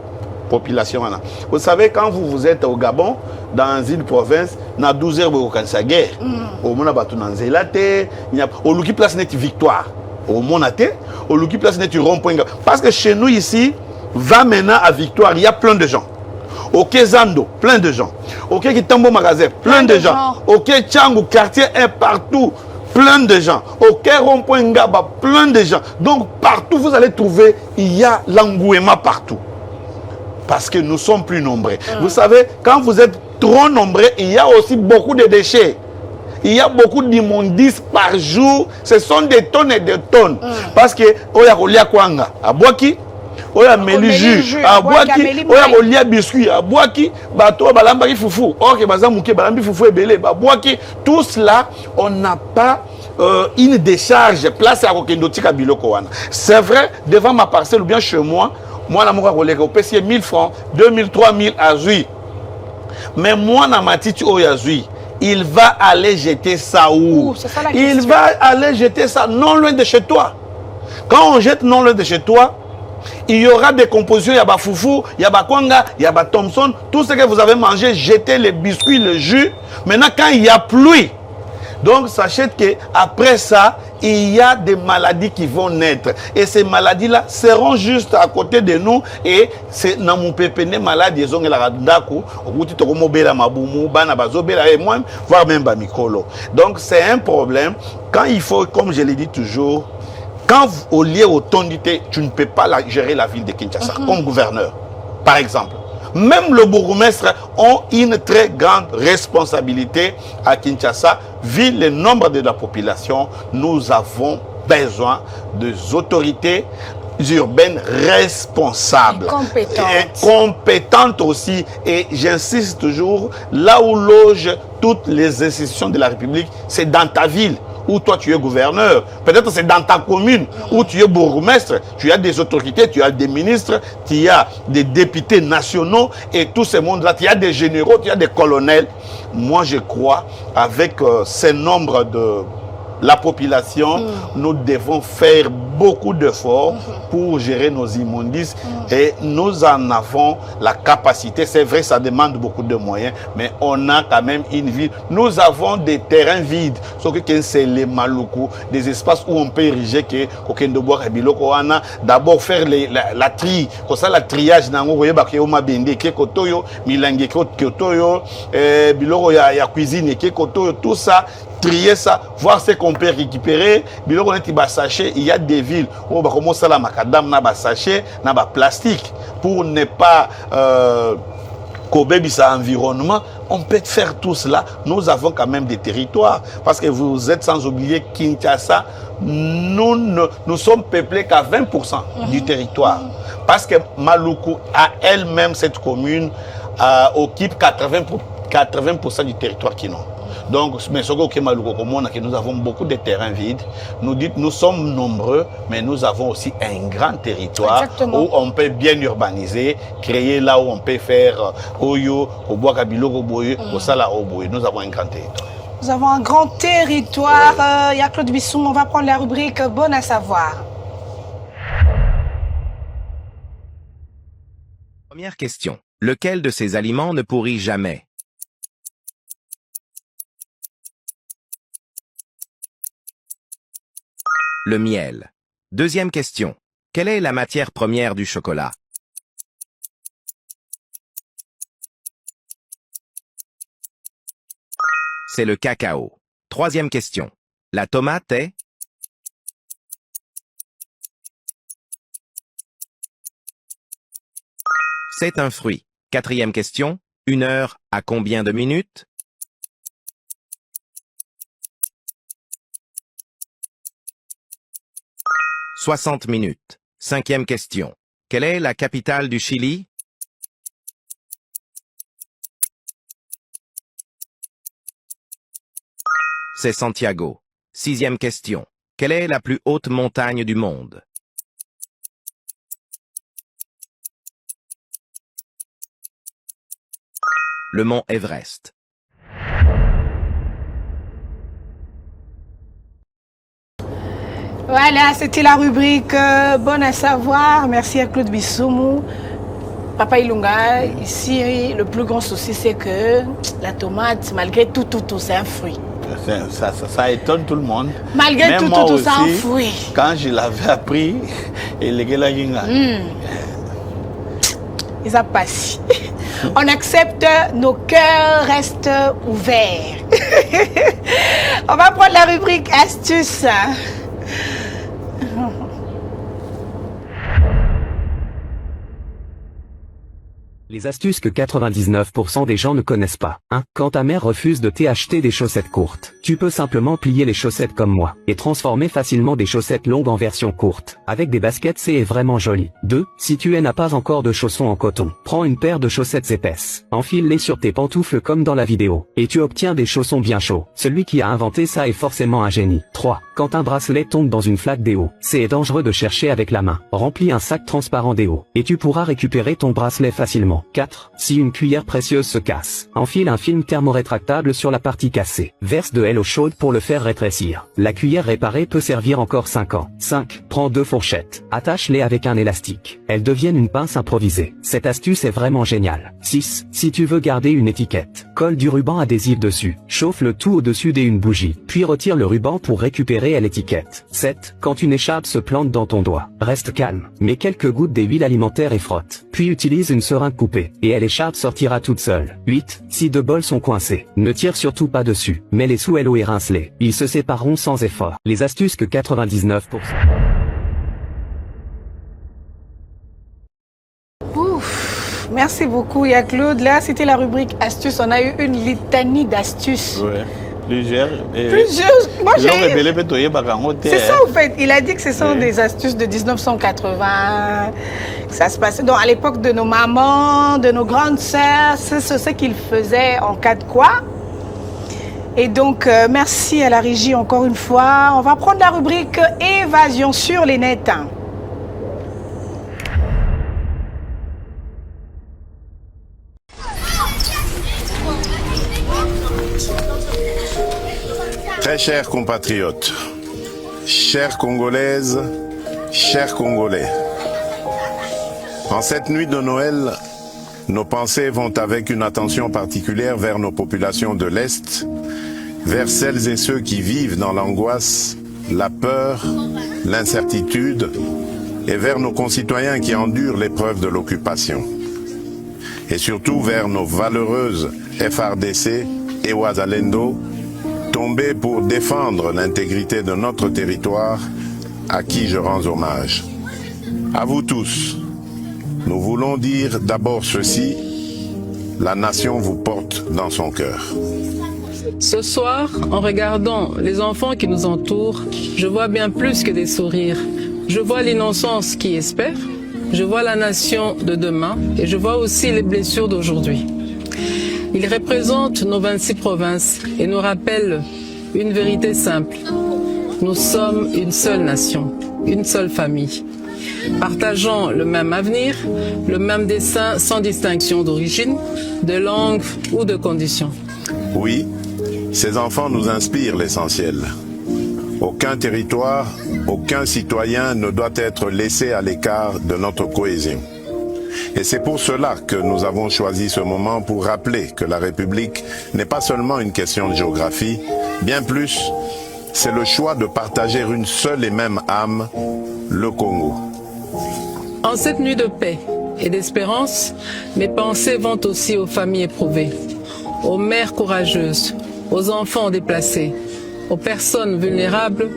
population. Vous savez, quand vous êtes au Gabon, dans une province, na 12 heures, vous avez guerre. Au Mona Batunanzelate, au Luki Place Net Victoire. Au Monate, au Luki Place Net Rond-Point. Parce que chez nous ici, va maintenant à Victoire, il y a plein de gens. Au Kezando, plein de gens. Au Kitambo Magasin, plein de gens. Au Tchango, quartier est partout, plein de gens. Au Rond-Point Ngaba, plein de gens. Donc partout, vous allez trouver, il y a l'engouement partout. Parce que nous sommes plus nombreux. Vous savez, quand vous êtes trop nombreux, il y a aussi beaucoup de déchets. Il y a beaucoup d'immondices par jour. Ce sont des tonnes et des tonnes. Parce que, oya kolia kwanga, abwaki, oya meli jus, abwaki, oya kolia biscuit, abwaki, bato balambaki fufu. Ok, bazamuke balambi fufu ebele, abwaki. Tout cela, on n'a pas une décharge, place à Rokendotika biloko wana. C'est vrai, devant ma parcelle ou bien chez moi, moi, na moka koleka, au PC 1000 francs, 2000, 3000 à Zui. Mais moi, na matiti oya Zui, il va aller jeter ça où? Il va aller jeter ça non loin de chez toi. Quand on jette non loin de chez toi, il y aura des compositions, il y a Bafoufou, il y a Bakwanga, il y a Thompson, tout ce que vous avez mangé, jetez les biscuits, le jus. Maintenant, quand il y a pluie, donc sachez qu'après ça, il y a des maladies qui vont naître. Et ces maladies-là seront juste à côté de nous. Et c'est dans mon pépéné malade, ils ont la radako, voire même Bamikolo. Donc c'est un problème. Quand il faut, comme je l'ai dit toujours, quand au lieu au tondité, tu ne peux pas gérer la ville de Kinshasa comme gouverneur, par exemple. Même le bourgmestre ont une très grande responsabilité à Kinshasa. Vu le nombre de la population, nous avons besoin des autorités urbaines responsables. Compétentes aussi. Et j'insiste toujours, là où logent toutes les institutions de la République, c'est dans ta ville. Où toi tu es gouverneur, peut-être c'est dans ta commune où tu es bourgmestre, tu as des autorités, tu as des ministres, tu as des députés nationaux et tout ce monde-là, tu as des généraux, tu as des colonels. Moi je crois avec ce nombre de la population, nous devons faire beaucoup d'efforts pour gérer nos immondices et nous en avons la capacité. C'est vrai, ça demande beaucoup de moyens, mais on a quand même une ville. Nous avons des terrains vides, sauf que c'est les Maluku, des espaces où on peut ériger d'abord faire la tri, comme ça la triage tout ça. Trier ça, voir ce qu'on peut récupérer. Il y a des villes où on va commencer à la macadam, na ba sachet, na ba plastique pour ne pas ça environnement. On peut faire tout cela. Nous avons quand même des territoires parce que vous êtes sans oublier Kinshasa. Nous sommes peuplés qu'à 20% du territoire parce que Maluku à elle-même cette commune occupe 80% du territoire qui n'ont. Donc, mais ce que nous avons beaucoup de terrains vides. Nous dites, nous sommes nombreux, mais nous avons aussi un grand territoire où on peut bien urbaniser, créer là où on peut faire Oyo, Osala Oboye. Nous avons un grand territoire. Nous avons un grand territoire. Il y a Claude Bissoum, on va prendre la rubrique Bonne à savoir. Première question. Lequel de ces aliments ne pourrit jamais? Le miel. Deuxième question. Quelle est la matière première du chocolat? c'est le cacao. Troisième question. La tomate est? C'est un fruit. Quatrième question. 1 heure à combien de minutes? « 60 minutes. Cinquième question. Quelle est la capitale du Chili? C'est Santiago. Sixième question. Quelle est la plus haute montagne du monde? Le mont Everest. Voilà, c'était la rubrique Bonne à savoir. Merci à Claude Bissoumou. Papa Ilunga, ici, le plus grand souci, c'est que la tomate, malgré tout, c'est un fruit. Ça étonne tout le monde. Malgré même tout, moi c'est un aussi, fruit. quand je l'avais appris, et les gars, Ils ont passé. On accepte, nos cœurs restent ouverts. On va prendre la rubrique astuces. Les astuces que 99% des gens ne connaissent pas. 1. Quand ta mère refuse de t'acheter des chaussettes courtes, tu peux simplement plier les chaussettes comme moi, et transformer facilement des chaussettes longues en version courte. Avec des baskets, c'est vraiment joli. 2. Si tu n'as pas encore de chaussons en coton, prends une paire de chaussettes épaisses, enfile-les sur tes pantoufles comme dans la vidéo, et tu obtiens des chaussons bien chauds. Celui qui a inventé ça est forcément un génie. 3. Quand un bracelet tombe dans une flaque d'eau, c'est dangereux de chercher avec la main. Remplis un sac transparent d'eau, et tu pourras récupérer ton bracelet facilement. 4. Si une cuillère précieuse se casse, enfile un film thermorétractable sur la partie cassée. Verse de l'eau chaude pour le faire rétrécir. La cuillère réparée peut servir encore 5 ans. 5. Prends 2 fourchettes. Attache-les avec un élastique. Elles deviennent une pince improvisée. Cette astuce est vraiment géniale. 6. Si tu veux garder une étiquette, colle du ruban adhésif dessus. Chauffe le tout au-dessus d'une bougie. Puis retire le ruban pour récupérer l'étiquette. 7. Quand une écharpe se plante dans ton doigt, reste calme. Mets quelques gouttes d'huile alimentaire et frotte. Puis utilise une seringue coupée, et l'écharpe sortira toute seule. 8. Si 2 bols sont coincés, ne tire surtout pas dessus. Mets-les sous l'eau et rince-les. Ils se sépareront sans effort. Les astuces que 99%. Ouf, merci beaucoup, ya Claude. Là, c'était la rubrique astuces. On a eu une litanie d'astuces. Ouais. Plusieurs. Moi, j'ai... C'est ça, en fait. Il a dit que ce sont des astuces de 1980. Que ça se passait à l'époque de nos mamans, de nos grandes sœurs. C'est ce qu'ils faisaient en cas de quoi. Et donc, merci à la régie encore une fois. On va prendre la rubrique évasion sur les nets. Très chers compatriotes, chères Congolaises, chers Congolais, en cette nuit de Noël, nos pensées vont avec une attention particulière vers nos populations de l'Est, vers celles et ceux qui vivent dans l'angoisse, la peur, l'incertitude, et vers nos concitoyens qui endurent l'épreuve de l'occupation. Et surtout vers nos valeureuses FARDC et Ouazalendo, tombés pour défendre l'intégrité de notre territoire, à qui je rends hommage. À vous tous, nous voulons dire d'abord ceci, la nation vous porte dans son cœur. Ce soir, en regardant les enfants qui nous entourent, je vois bien plus que des sourires. Je vois l'innocence qui espère, je vois la nation de demain et je vois aussi les blessures d'aujourd'hui. Ils représentent nos 26 provinces et nous rappellent une vérité simple. Nous sommes une seule nation, une seule famille. Partageant le même avenir, le même dessein sans distinction d'origine, de langue ou de condition. Oui, ces enfants nous inspirent l'essentiel. Aucun territoire, aucun citoyen ne doit être laissé à l'écart de notre cohésion. Et c'est pour cela que nous avons choisi ce moment pour rappeler que la République n'est pas seulement une question de géographie, bien plus, c'est le choix de partager une seule et même âme, le Congo. En cette nuit de paix et d'espérance, mes pensées vont aussi aux familles éprouvées, aux mères courageuses, aux enfants déplacés, aux personnes vulnérables,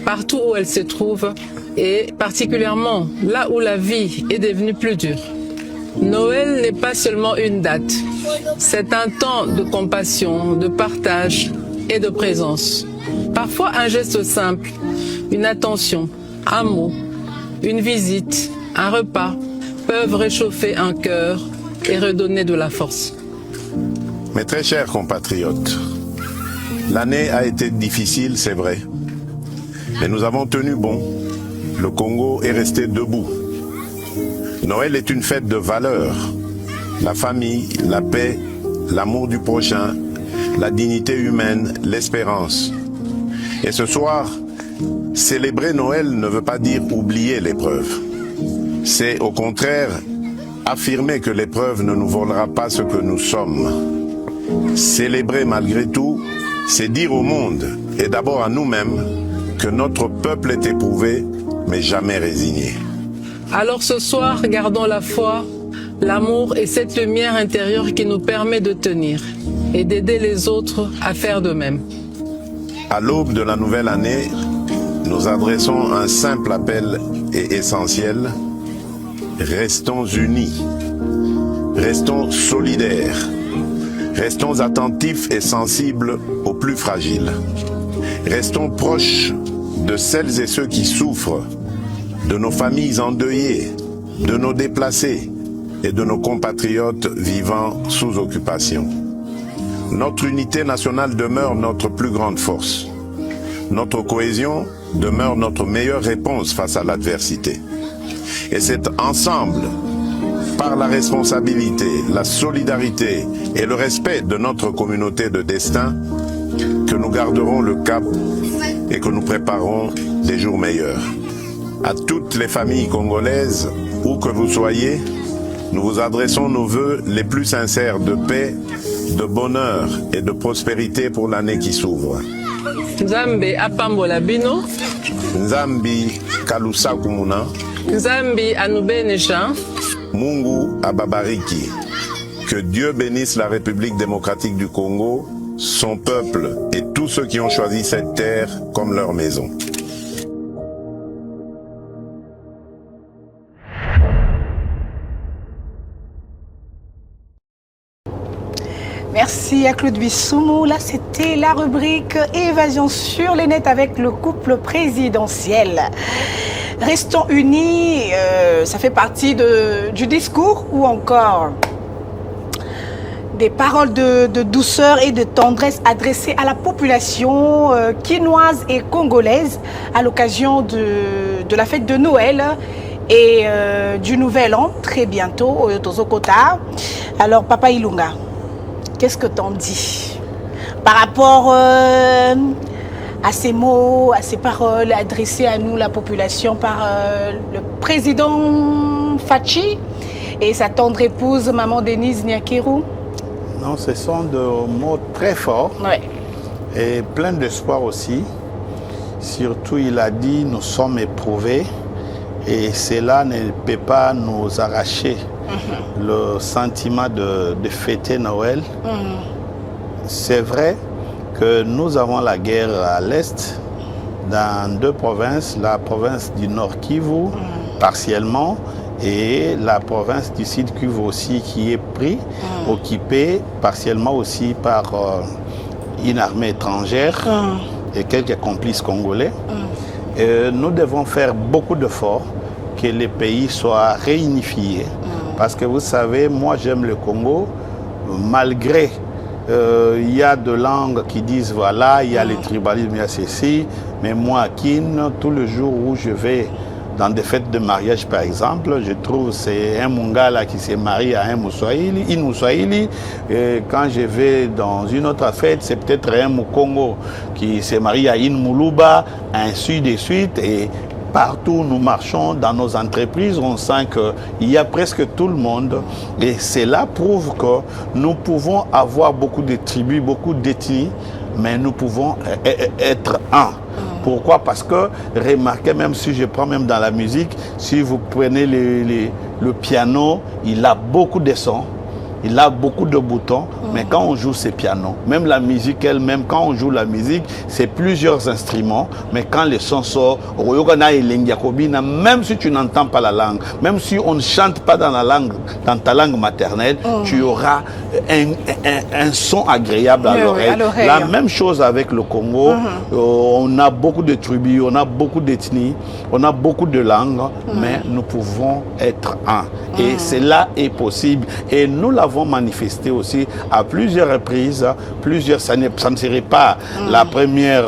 partout où elles se trouvent, et particulièrement là où la vie est devenue plus dure. Noël n'est pas seulement une date, c'est un temps de compassion, de partage et de présence. Parfois un geste simple, une attention, un mot, une visite, un repas peuvent réchauffer un cœur et redonner de la force. Mes très chers compatriotes, l'année a été difficile, c'est vrai, mais nous avons tenu bon. Le Congo est resté debout. Noël est une fête de valeurs. La famille, la paix, l'amour du prochain, la dignité humaine, l'espérance. Et ce soir, célébrer Noël ne veut pas dire oublier l'épreuve. C'est au contraire affirmer que l'épreuve ne nous volera pas ce que nous sommes. Célébrer malgré tout, c'est dire au monde, et d'abord à nous-mêmes, que notre peuple est éprouvé, mais jamais résigné. Alors ce soir, gardons la foi, l'amour et cette lumière intérieure qui nous permet de tenir et d'aider les autres à faire de même. À l'aube de la nouvelle année, nous adressons un simple appel et essentiel. Restons unis, restons solidaires, restons attentifs et sensibles aux plus fragiles. Restons proches de celles et ceux qui souffrent, de nos familles endeuillées, de nos déplacés et de nos compatriotes vivant sous occupation. Notre unité nationale demeure notre plus grande force. Notre cohésion demeure notre meilleure réponse face à l'adversité. Et c'est ensemble, par la responsabilité, la solidarité et le respect de notre communauté de destin, que nous garderons le cap et que nous préparerons des jours meilleurs. À toutes les familles congolaises, où que vous soyez, nous vous adressons nos vœux les plus sincères de paix, de bonheur et de prospérité pour l'année qui s'ouvre. Nzambe apambola bino, Nzambi kalusa kumuna, Nzambe anubenesha, Mungu ababariki. Que Dieu bénisse la République démocratique du Congo, son peuple et tous ceux qui ont choisi cette terre comme leur maison. Merci à Claude Bissoumou. Là, c'était la rubrique Évasion sur les nets avec le couple présidentiel. Restons unis, ça fait partie du discours ou encore des paroles de douceur et de tendresse adressées à la population quinoise et congolaise à l'occasion de la fête de Noël et du Nouvel An, très bientôt, au Tozokota. Alors, Papa Ilunga, qu'est-ce que t'en dis par rapport à ces mots, à ces paroles adressées à nous, la population, par le président Fachi et sa tendre épouse, maman Denise Nyakeru? Non, ce sont des mots très forts, Ouais. et plein d'espoir aussi. Surtout, il a dit, nous sommes éprouvés et cela ne peut pas nous arracher le sentiment de fêter Noël. C'est vrai que nous avons la guerre à l'Est, dans deux provinces, la province du Nord Kivu, partiellement, et la province du Sud Kivu aussi, qui est pris, occupée partiellement aussi par une armée étrangère et quelques complices congolais. Nous devons faire beaucoup d'efforts que les pays soient réunifiés. Parce que vous savez, moi j'aime le Congo, malgré il y a de langues qui disent voilà, il y a le tribalisme, il y a ceci, mais moi à Kin, tout le jour où je vais dans des fêtes de mariage par exemple, je trouve c'est un Mungala qui s'est marié à un Moussoaïli, une Moussoaïli, et quand je vais dans une autre fête, c'est peut-être un Mukongo qui s'est marié à une Moulouba, ainsi de suite, et partout où nous marchons dans nos entreprises, on sent qu'il y a presque tout le monde. Et cela prouve que nous pouvons avoir beaucoup de tribus, beaucoup d'ethnies, mais nous pouvons être un. Pourquoi? Parce que, remarquez, même si je prends même dans la musique, si vous prenez le piano, il a beaucoup de sons. il a beaucoup de boutons, mais quand on joue ces pianos, même la musique elle-même, quand on joue la musique, c'est plusieurs instruments, mais quand le son sort, même si tu n'entends pas la langue, même si on ne chante pas dans ta langue maternelle, tu auras un son agréable à l'oreille. La même chose avec le Congo, on a beaucoup de tribus, on a beaucoup d'ethnies, on a beaucoup de langues, mais nous pouvons être un. Et cela est possible. Et nous l'avons manifesté aussi à plusieurs reprises. Ça ne serait pas la première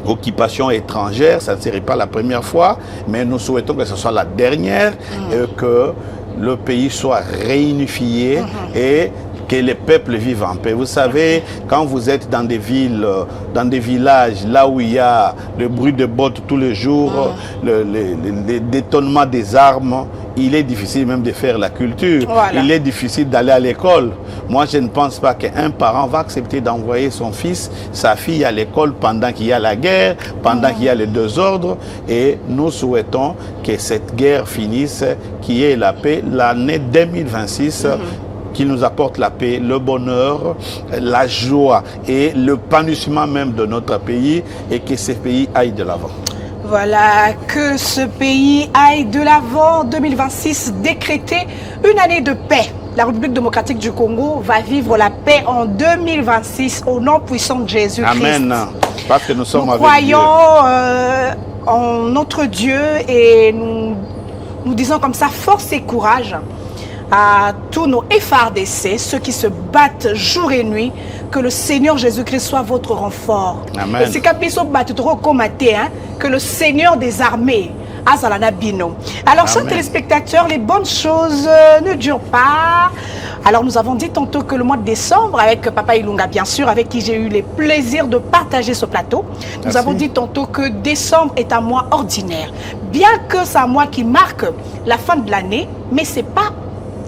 occupation étrangère, ça ne serait pas la première fois, mais nous souhaitons que ce soit la dernière et que le pays soit réunifié et que les peuples vivent en paix. Vous savez, quand vous êtes dans des villes, dans des villages, là où il y a le bruit de bottes tous les jours, le détonnement des armes, il est difficile même de faire la culture. Voilà. Il est difficile d'aller à l'école. Moi, je ne pense pas qu'un parent va accepter d'envoyer son fils, sa fille à l'école pendant qu'il y a la guerre, pendant qu'il y a les deux ordres. Et nous souhaitons que cette guerre finisse, qu'il y ait la paix, l'année 2026. Qui nous apporte la paix, le bonheur, la joie et le panissement même de notre pays et que ce pays aille de l'avant. Voilà, que ce pays aille de l'avant. 2026, décréter une année de paix. La République démocratique du Congo va vivre la paix en 2026 au nom puissant de Jésus-Christ. Amen. Parce que nous sommes avec Dieu. Nous croyons en notre Dieu et nous disons comme ça, force et courage à tous nos FARDC, ceux qui se battent jour et nuit, que le Seigneur Jésus-Christ soit votre renfort. Amen. Et c'est que le Seigneur des armées, Azalana Bino. Alors, chers téléspectateurs, les bonnes choses ne durent pas. Alors, nous avons dit tantôt que le mois de décembre, avec Papa Ilunga, bien sûr, avec qui j'ai eu le plaisir de partager ce plateau, nous avons dit tantôt que décembre est un mois ordinaire. Bien que c'est un mois qui marque la fin de l'année, mais ce n'est pas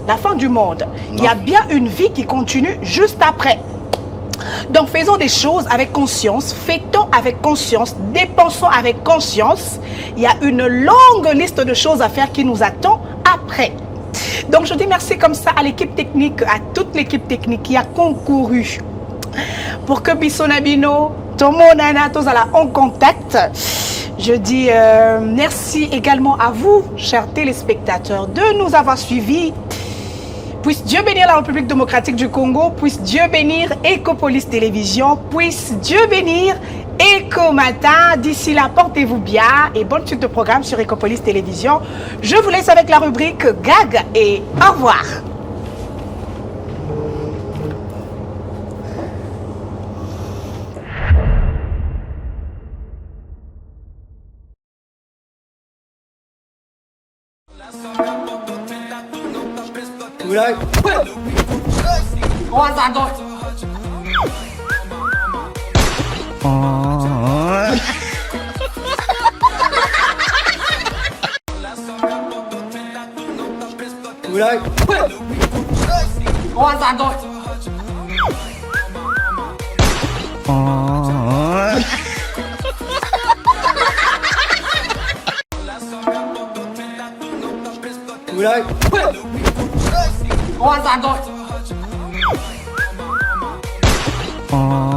la fin du monde. Non. Il y a bien une vie qui continue juste après. Donc faisons des choses avec conscience, fêtons avec conscience, dépensons avec conscience. Il y a une longue liste de choses à faire qui nous attend après. Donc je dis merci comme ça à l'équipe technique, à toute l'équipe technique qui a concouru pour que Bissonabino, Tomonana, tous en contact. Je dis merci également à vous, chers téléspectateurs, de nous avoir suivis. Puisse Dieu bénir la République démocratique du Congo, puisse Dieu bénir Ecopolis Télévision, puisse Dieu bénir Ecomatin. D'ici là, portez-vous bien et bonne suite de programme sur Ecopolis Télévision. Je vous laisse avec la rubrique Gag et au revoir. Oh